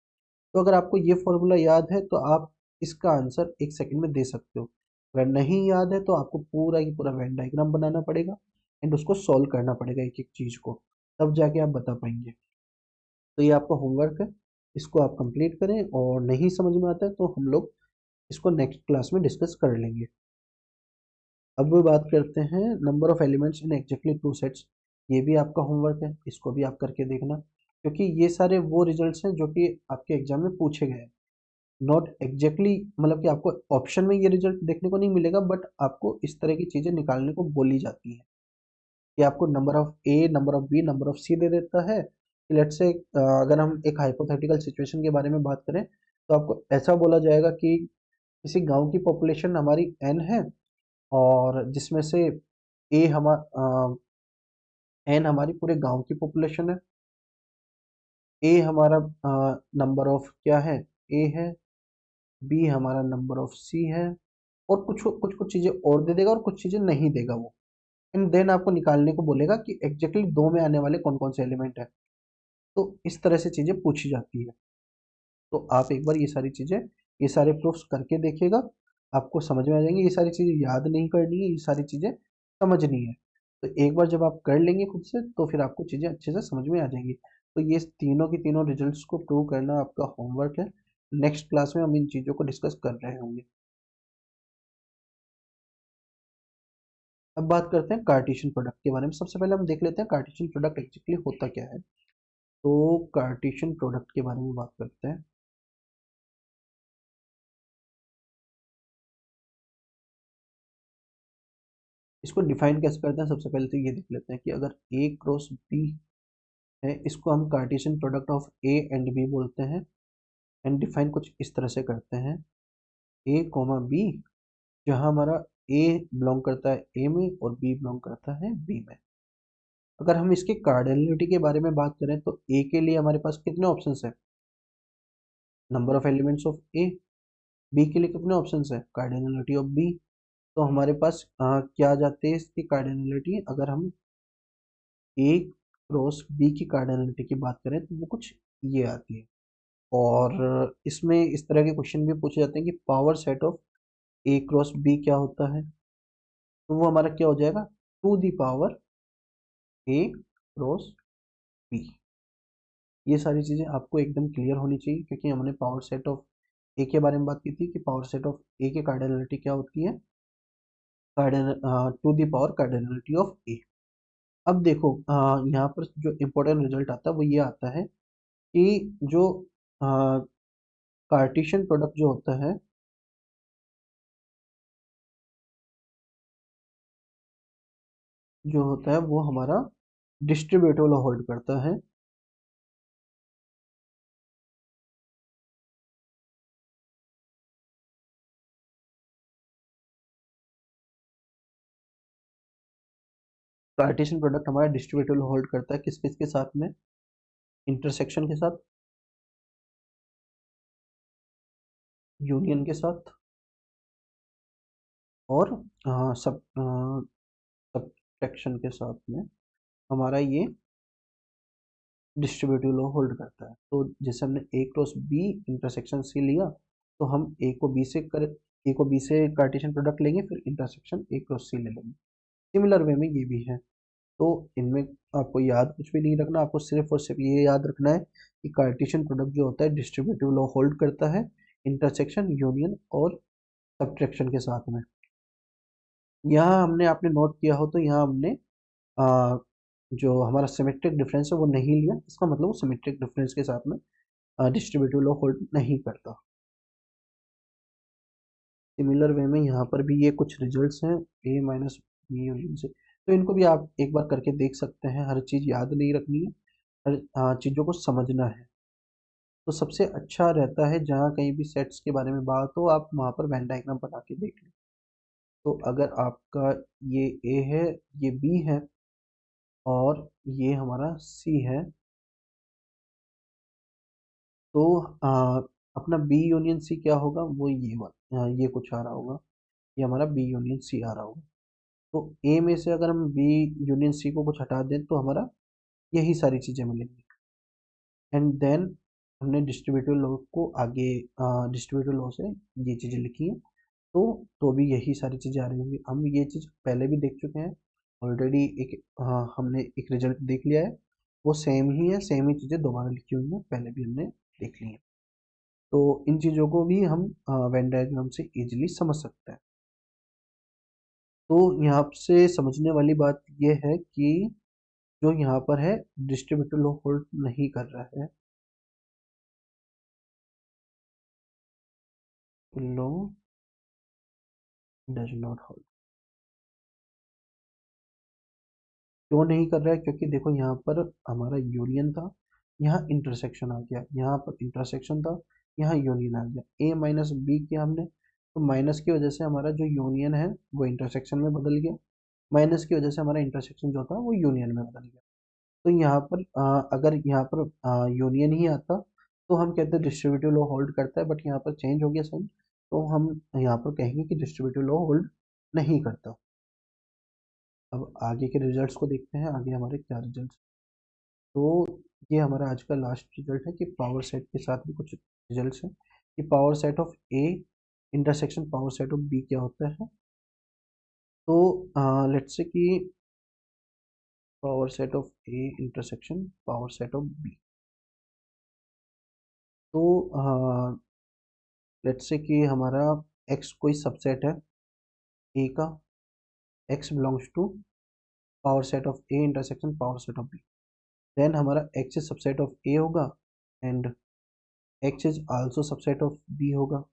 तो अगर आपको ये फॉर्मूला याद है तो आप इसका आंसर 1 सेकंड में दे सकते हो। अगर नहीं याद है तो आपको पूरा की पूरा वेन डायग्राम बनाना पड़ेगा एंड उसको सॉल्व करना पड़ेगा एक एक चीज को, तब जाके आप बता पाएंगे। तो ये आपका होमवर्क है, इसको आप कंप्लीट करें, और नहीं समझ में आता है तो हम लोग इसको नेक्स्ट क्लास में डिस्कस कर लेंगे। अब बात करते हैं number of elements in exactly two sets. ये भी आपका होमवर्क है, इसको भी आप करके देखना, क्योंकि ये सारे वो रिजल्ट्स हैं जो कि आपके एग्जाम में पूछे गए हैं। नॉट एग्जैक्टली मतलब कि आपको ऑप्शन में ये रिजल्ट देखने को नहीं मिलेगा, बट आपको इस तरह की चीजें निकालने को बोली जाती है कि आपको number of A, number of B, number of C दे देता है। लेट्स से अगर हम एक हाइपोथेटिकल सिचुएशन के बारे में बात करें, तो आपको ऐसा बोला जाएगा कि किसी गांव की पॉपुलेशन हमारी एन है, और जिसमें से ए हमारा एन हमारी पूरे गांव की पॉपुलेशन है, ए हमारा नंबर ऑफ क्या है, ए है, बी हमारा नंबर ऑफ सी है, और कुछ कुछ कुछ चीजें और दे देगा और कुछ चीजें नहीं देगा वो। एंड देन आपको निकालने को बोलेगा कि एग्जैक्टली दो में आने वाले कौन कौन से एलिमेंट है। तो इस तरह से चीजें पूछी जाती है। तो आप एक बार ये सारी चीजें, ये सारे प्रूफ्स करके देखिएगा, आपको समझ में आ जाएंगे। ये सारी चीजें याद नहीं करनी है, ये सारी चीजें समझनी है। तो एक बार जब आप कर लेंगे खुद से, तो फिर आपको चीजें अच्छे से समझ में आ जाएंगी। तो ये तीनों की तीनों रिजल्ट्स को प्रूव करना आपका होमवर्क है। नेक्स्ट क्लास में हम इन चीजों को डिस्कस कर रहे होंगे। अब बात करते हैं कार्टेशियन प्रोडक्ट के बारे में। सबसे पहले हम देख लेते हैं कार्टेशियन प्रोडक्ट एक्चुअली होता क्या है। तो कार्टेशियन प्रोडक्ट के बारे में बात करते हैं। इसको डिफाइन कैसे करते हैं, सबसे पहले तो ये देख लेते हैं कि अगर ए क्रॉस बी है, इसको हम Cartesian product of A and B बोलते हैं। एंड डिफाइन कुछ इस तरह से करते हैं, ए कोमा बी, जहां हमारा ए बिलोंग करता है ए में और बी बिलोंग करता है बी में। अगर हम इसके कार्डिनलिटी के बारे में बात करें, तो ए के लिए हमारे पास कितने ऑप्शंस है, number of elements of A. B के लिए कितने ऑप्शंस है, कार्डिनलिटी ऑफ बी। तो हमारे पास क्या आ जाते हैं इसकी कार्डिनलिटी, अगर हम ए क्रॉस बी की कार्डिनलिटी की बात करें तो वो कुछ ये आती है। और इसमें इस तरह के क्वेश्चन भी पूछे जाते हैं कि power set of A cross B क्या होता है, तो वो हमारा क्या हो जाएगा, two the power A cross B. ये सारी चीजें आपको एकदम क्लियर होनी चाहिए, क्योंकि हमने पावर सेट ऑफ ए के बारे में बात की थी कि पावर सेट ऑफ ए की कार्डिनलिटी क्या होती है, two the power cardinality of A. अब देखो यहाँ पर जो इम्पोर्टेंट रिजल्ट आता है वो ये आता है कि जो कार्टेशियन प्रोडक्ट जो होता है वो हमारा डिस्ट्रीब्यूटिव होल्ड करता है। कार्टेशियन प्रोडक्ट हमारा डिस्ट्रीब्यूटिव होल्ड करता है किस किस के साथ में, इंटरसेक्शन के साथ, यूनियन के साथ, और सब सब्ट्रैक्शन के साथ में हमारा ये डिस्ट्रीब्यूटिव लॉ होल्ड करता है। तो जैसे हमने ए क्रॉस बी इंटरसेक्शन सी लिया, तो हम ए को बी से कार्टेशियन प्रोडक्ट लेंगे, फिर इंटरसेक्शन ए क्रॉस सी ले लेंगे। सिमिलर वे में ये भी है। तो इनमें आपको याद कुछ भी नहीं रखना, आपको सिर्फ और सिर्फ ये याद रखना है कि कार्टेशियन प्रोडक्ट जो होता है डिस्ट्रीब्यूटिव लॉ होल्ड करता है इंटरसेक्शन, यूनियन और सब्ट्रैक्शन के साथ में। यहाँ हमने आपने नोट किया हो तो यहाँ हमने आ, जो हमारा सिमेट्रिक डिफरेंस है वो नहीं लिया, इसका मतलब वो सिमेट्रिक डिफरेंस के साथ में डिस्ट्रीब्यूटिव लॉ होल्ड नहीं करता। सिमिलर वे में यहाँ पर भी ये कुछ रिजल्ट्स हैं ए माइनस बी यूनियन से, तो इनको भी आप एक बार करके देख सकते हैं। हर चीज़ याद नहीं रखनी है, हर चीज़ों को समझना है। तो सबसे अच्छा रहता है जहाँ कहीं भी सेट्स के बारे में बात हो आप वहाँ पर वेन डायग्राम बना के देख लें। तो अगर आपका ये ए है, ये बी है और ये हमारा सी है, तो अपना बी यूनियन सी क्या होगा, वो ये कुछ आ रहा होगा, ये हमारा बी यूनियन सी आ रहा होगा। तो ए में से अगर हम बी यूनियन सी को कुछ हटा दें तो हमारा यही सारी चीज़ें मिलेंगी। एंड देन हमने डिस्ट्रीब्यूटिव लॉ को आगे डिस्ट्रीब्यूटिव लॉ से ये चीज़ें लिखी हैं, तो भी यही सारी चीज़ें आ रही होंगी। हम ये चीज़ पहले भी देख चुके हैं ऑलरेडी, एक हमने एक रिजल्ट देख लिया है, वो सेम ही है, सेम ही चीज़ें दोबारा लिखी हुई हैं, पहले भी हमने देख ली हैं। तो इन चीज़ों को भी हम वेन डायग्राम से इजीली समझ सकते हैं। तो यहाँ से समझने वाली बात यह है कि जो यहाँ पर है डिस्ट्रीब्यूटिव लॉ होल्ड नहीं कर रहा है, लॉ डज नॉट होल्ड। क्यों नहीं कर रहा है? क्योंकि देखो यहाँ पर हमारा यूनियन था, यहाँ इंटरसेक्शन आ गया, यहाँ पर इंटरसेक्शन था, यहाँ यूनियन आ गया। ए माइनस बी किया हमने, तो माइनस की वजह से हमारा जो यूनियन है वो इंटरसेक्शन में बदल गया, माइनस की वजह से हमारा इंटरसेक्शन जो था वो यूनियन में बदल गया। तो यहाँ पर अगर यहाँ पर यूनियन ही आता तो हम कहते हैं डिस्ट्रीब्यूटिव लॉ होल्ड करता है, बट यहाँ पर चेंज हो गया साइन, तो हम यहाँ पर कहेंगे कि डिस्ट्रीब्यूटिव लॉ होल्ड नहीं करता। अब आगे के रिजल्ट्स को देखते हैं, आगे हमारे क्या रिजल्ट्स। तो ये हमारा आज का लास्ट रिजल्ट है कि पावर सेट के साथ भी कुछ रिजल्ट्स हैं कि power set of A intersection power set of B क्या होता है। तो लेट्स से कि power set of A intersection power set of B, तो लेट्स से कि हमारा x कोई सबसेट है a का, x belongs to power set of a intersection power set of b, then हमारा x is subset of a होगा and x is also subset of b होगा।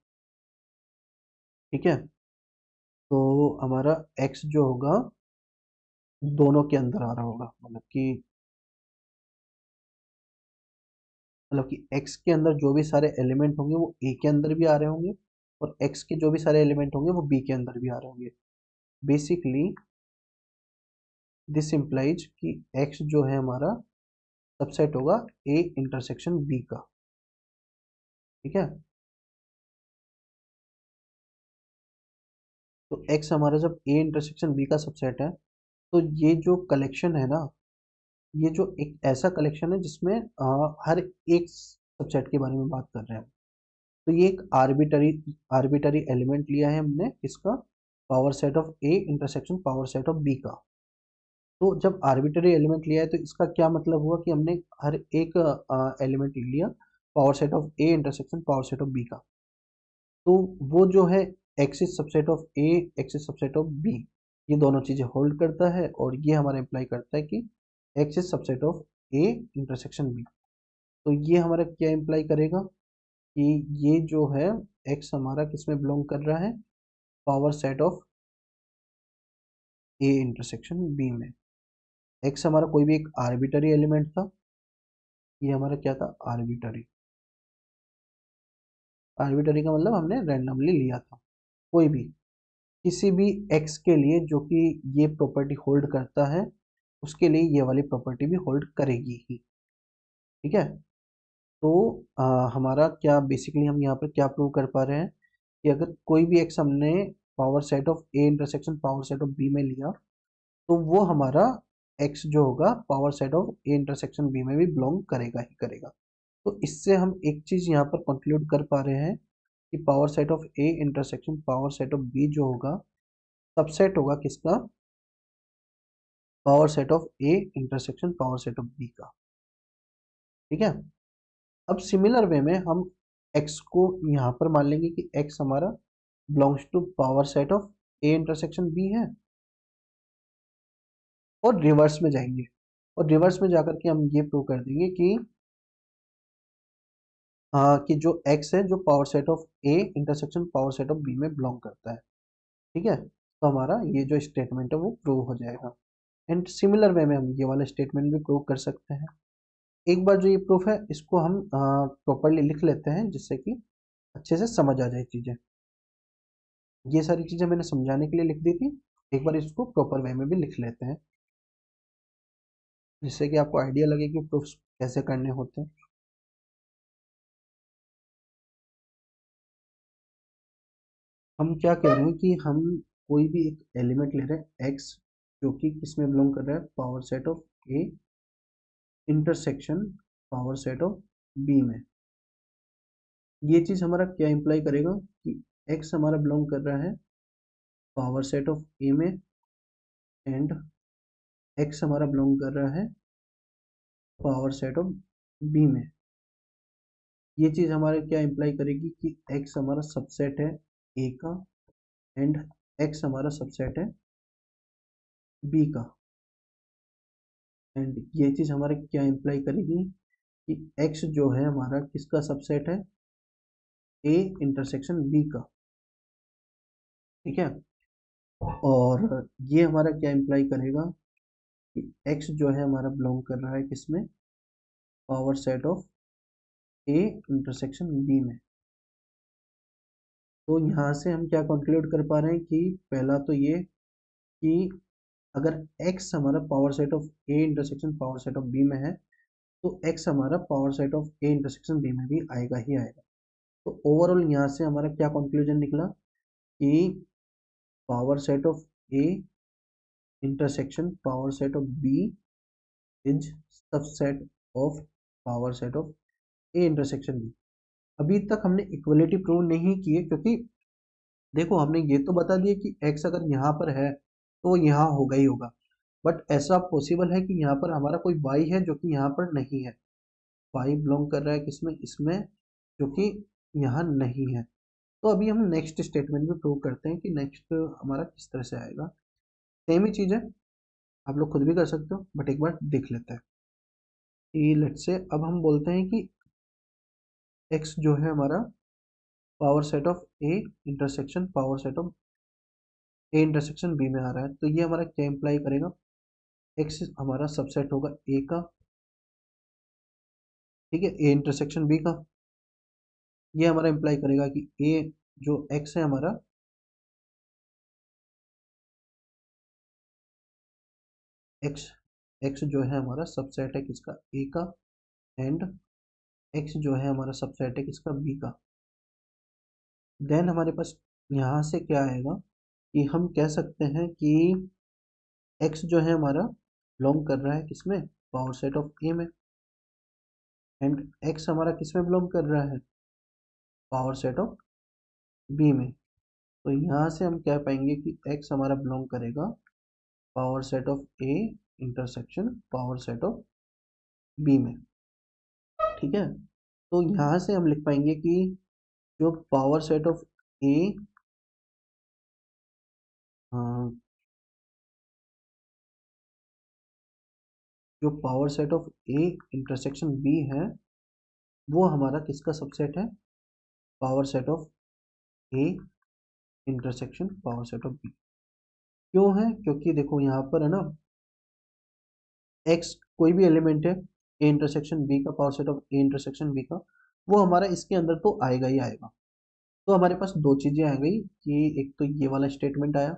ठीक है, तो हमारा x जो होगा दोनों के अंदर आ रहा होगा, मतलब कि x के अंदर जो भी सारे एलिमेंट होंगे वो a के अंदर भी आ रहे होंगे, और x के जो भी सारे एलिमेंट होंगे वो b के अंदर भी आ रहे होंगे। बेसिकली दिस इम्प्लाइज कि x जो है हमारा सबसेट होगा a इंटरसेक्शन b का। ठीक है, तो x हमारा जब a इंटरसेक्शन b का सबसेट है, तो ये जो कलेक्शन है ना, ये जो एक ऐसा कलेक्शन है जिसमें हर एक सबसेट के बारे में बात कर रहे हैं। तो ये एक आर्बिटरी आर्बिटरी एलिमेंट लिया है हमने इसका, power set of A intersection power set of B का। तो जब आर्बिटरी एलिमेंट लिया है तो इसका क्या मतलब हुआ कि हमने हर एक एलिमेंट ले लिया power set of A intersection power set of B का। तो वो जो है X is subset of A X is subset of B, ये दोनों चीजें होल्ड करता है, और ये हमारा इम्प्लाई करता है कि X is subset of A intersection B. तो ये हमारा क्या इम्प्लाई करेगा कि ये जो है एक्स हमारा किस में बिलोंग कर रहा है, power set of A intersection B में। एक्स हमारा कोई भी एक आर्बिटरी एलिमेंट था, ये हमारा क्या था, आर्बिटरी। आर्बिटरी का मतलब हमने रैंडमली लिया था, कोई भी किसी भी एक्स के लिए जो कि ये प्रॉपर्टी होल्ड करता है, उसके लिए ये वाली प्रॉपर्टी भी होल्ड करेगी ही। ठीक है, तो हमारा क्या बेसिकली हम यहाँ पर क्या प्रूव कर पा रहे हैं कि अगर कोई भी एक्स हमने power set of A intersection power set of B में लिया, तो वो हमारा एक्स जो होगा power set of A intersection B में भी बिलोंग करेगा ही करेगा। तो इससे हम एक चीज यहाँ पर कंक्लूड कर पा रहे हैं कि power set of A intersection power set of B जो होगा सबसेट होगा किसका, power set of A intersection power set of B का। ठीक है, अब सिमिलर वे में हम x को यहाँ पर मान लेंगे कि x हमारा belongs to power set of A intersection B है, और रिवर्स में जाएंगे, और रिवर्स में जाकर के हम ये प्रूव कर देंगे कि जो x है जो power set of A intersection power set of B में बिलोंग करता है। ठीक है, तो हमारा ये जो स्टेटमेंट है वो प्रूव हो जाएगा। एंड सिमिलर वे में हम ये वाला स्टेटमेंट भी प्रूव कर सकते हैं। एक बार जो ये प्रूफ है इसको हम प्रॉपरली लिख लेते हैं, जिससे कि अच्छे से समझ आ जाए चीजें। ये सारी चीजें मैंने समझाने के लिए लिख दी थी, एक बार इसको प्रॉपर वे में भी लिख लेते हैं, जिससे कि आपको आइडिया लगे कि प्रूफ कैसे करने होते हैं। हम क्या कह रहे हैं कि हम कोई भी एक एलिमेंट ले रहे हैं x, जो कि किसमें बिलोंग कर रहा है, power set of A intersection power set of B में। ये चीज हमारा क्या इंप्लाई करेगा कि x हमारा बिलोंग कर रहा है पावर सेट ऑफ ए में, एंड x हमारा बिलोंग कर रहा है पावर सेट ऑफ बी में। ये चीज हमारे क्या इंप्लाई करेगी कि x हमारा सबसेट है a का, एंड x हमारा सबसेट है b का। एंड ये चीज हमारे क्या इंप्लाई करेगी कि x जो है हमारा किसका सबसेट है, a इंटरसेक्शन b का। ठीक है, और ये हमारा क्या इंप्लाई करेगा कि x जो है हमारा बिलोंग कर रहा है किसमें, power set of a intersection b में। तो यहाँ से हम क्या कंक्लूड कर पा रहे हैं कि पहला तो ये कि अगर x हमारा power set of a intersection power set of b में है, तो x हमारा power set of a intersection b में भी आएगा ही आएगा। तो ओवरऑल यहाँ से हमारा क्या कंक्लूजन निकला कि power set of a intersection power set of b is subset of power set of a intersection b। अभी तक हमने इक्वलिटी प्रूव नहीं की है, क्योंकि देखो हमने ये तो बता दिया कि x अगर यहाँ पर है तो यहाँ होगा ही होगा, बट ऐसा पॉसिबल है कि यहाँ पर हमारा कोई y है जो कि यहाँ पर नहीं है, y बिलोंग कर रहा है किसमें, इसमें, जो कि यहाँ नहीं है। तो अभी हम नेक्स्ट स्टेटमेंट में प्रूव करते हैं कि नेक्स्ट हमारा किस तरह से आएगा। सेम ही चीज़ है, आप लोग खुद भी कर सकते हो, बट एक बार देख लेते हैं कि लेट्स से अब हम बोलते हैं कि x जो है हमारा power set of a intersection power set of a intersection b में आ रहा है। तो ये हमारा क्या इंप्लाई करेगा, x हमारा सबसेट होगा a का, ठीक है, a इंटरसेक्शन b का। ये हमारा इंप्लाई करेगा कि a जो x है हमारा, x x जो है हमारा सबसेट है किसका, a का, एंड x जो है हमारा सबसेट है किसका, b का। देन हमारे पास यहाँ से क्या आएगा कि हम कह सकते हैं कि x जो है हमारा बिलोंग कर रहा है किसमें, पावर सेट ऑफ a में, एंड x हमारा किसमें बिलोंग कर रहा है, पावर सेट ऑफ b में। तो यहाँ से हम कह पाएंगे कि x हमारा बिलोंग करेगा power set of a intersection power set of b में। ठीक है, तो यहाँ से हम लिख पाएंगे कि जो पावर सेट ऑफ a जो power set of a intersection b है, वो हमारा किसका सबसेट है, power set of a intersection power set of b। क्यों है, क्योंकि देखो यहाँ पर है ना, x कोई भी एलिमेंट है a इंटरसेक्शन b का power set of a intersection b का, वो हमारा इसके अंदर तो आएगा ही आएगा। तो हमारे पास दो चीजें आ गई कि एक तो ये वाला स्टेटमेंट आया,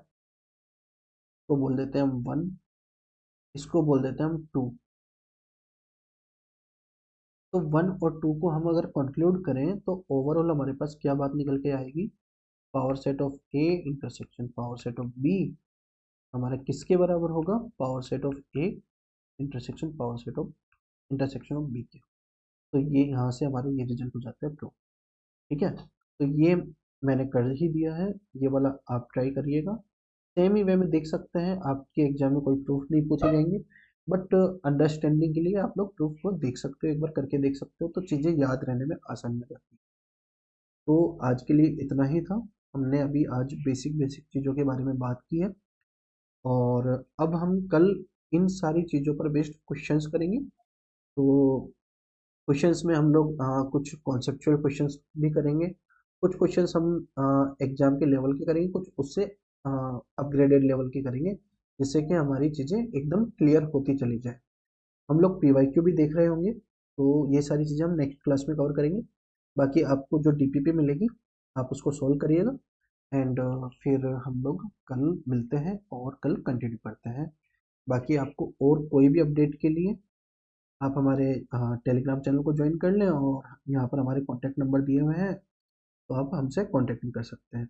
तो बोल देते हैं हम 1, इसको बोल देते हैं हम 2। तो 1 और 2 को हम अगर कंक्लूड करें तो ओवरऑल हमारे पास क्या बात निकल के आएगी, power set of a intersection power set of b हमारा किसके बराबर होगा, power set of a intersection power set of intersection of b के। तो ये यहाँ से हमारा ये रिजल्ट हो जाता है प्रूव। ठीक है, तो ये मैंने कर ही दिया है, ये वाला आप ट्राई करिएगा। सेम ही वे में देख सकते हैं, आपके एग्जाम में कोई प्रूफ नहीं पूछे जाएंगे, बट अंडरस्टैंडिंग के लिए आप लोग प्रूफ को देख सकते हो, एक बार करके देख सकते हो, तो चीज़ें याद रहने में आसानी हो जाती है। तो आज के लिए इतना ही था। हमने अभी आज बेसिक बेसिक चीज़ों के बारे में बात की है, और अब हम कल इन सारी चीज़ों पर बेस्ड क्वेश्चंस करेंगे। तो क्वेश्चंस में हम लोग कुछ कॉन्सेप्चुअल क्वेश्चंस भी करेंगे, कुछ क्वेश्चंस हम एग्जाम के लेवल के करेंगे, कुछ उससे अपग्रेडेड लेवल के करेंगे, जिससे कि हमारी चीज़ें एकदम क्लियर होती चली जाए। हम लोग पीवाईक्यू भी देख रहे होंगे, तो ये सारी चीज़ें हम नेक्स्ट क्लास में कवर करेंगे। बाकी आपको जो डीपीपी मिलेगी आप उसको सोल्व करिएगा, एंड फिर हम लोग कल मिलते हैं और कल कंटिन्यू करते हैं। बाकी आपको और कोई भी अपडेट के लिए आप हमारे टेलीग्राम चैनल को ज्वाइन कर लें, और यहाँ पर हमारे कॉन्टैक्ट नंबर दिए हुए हैं, तो आप हमसे कॉन्टैक्ट भी कर सकते हैं।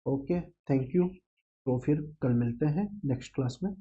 Okay, thank you. तो फिर कल मिलते हैं नेक्स्ट क्लास में।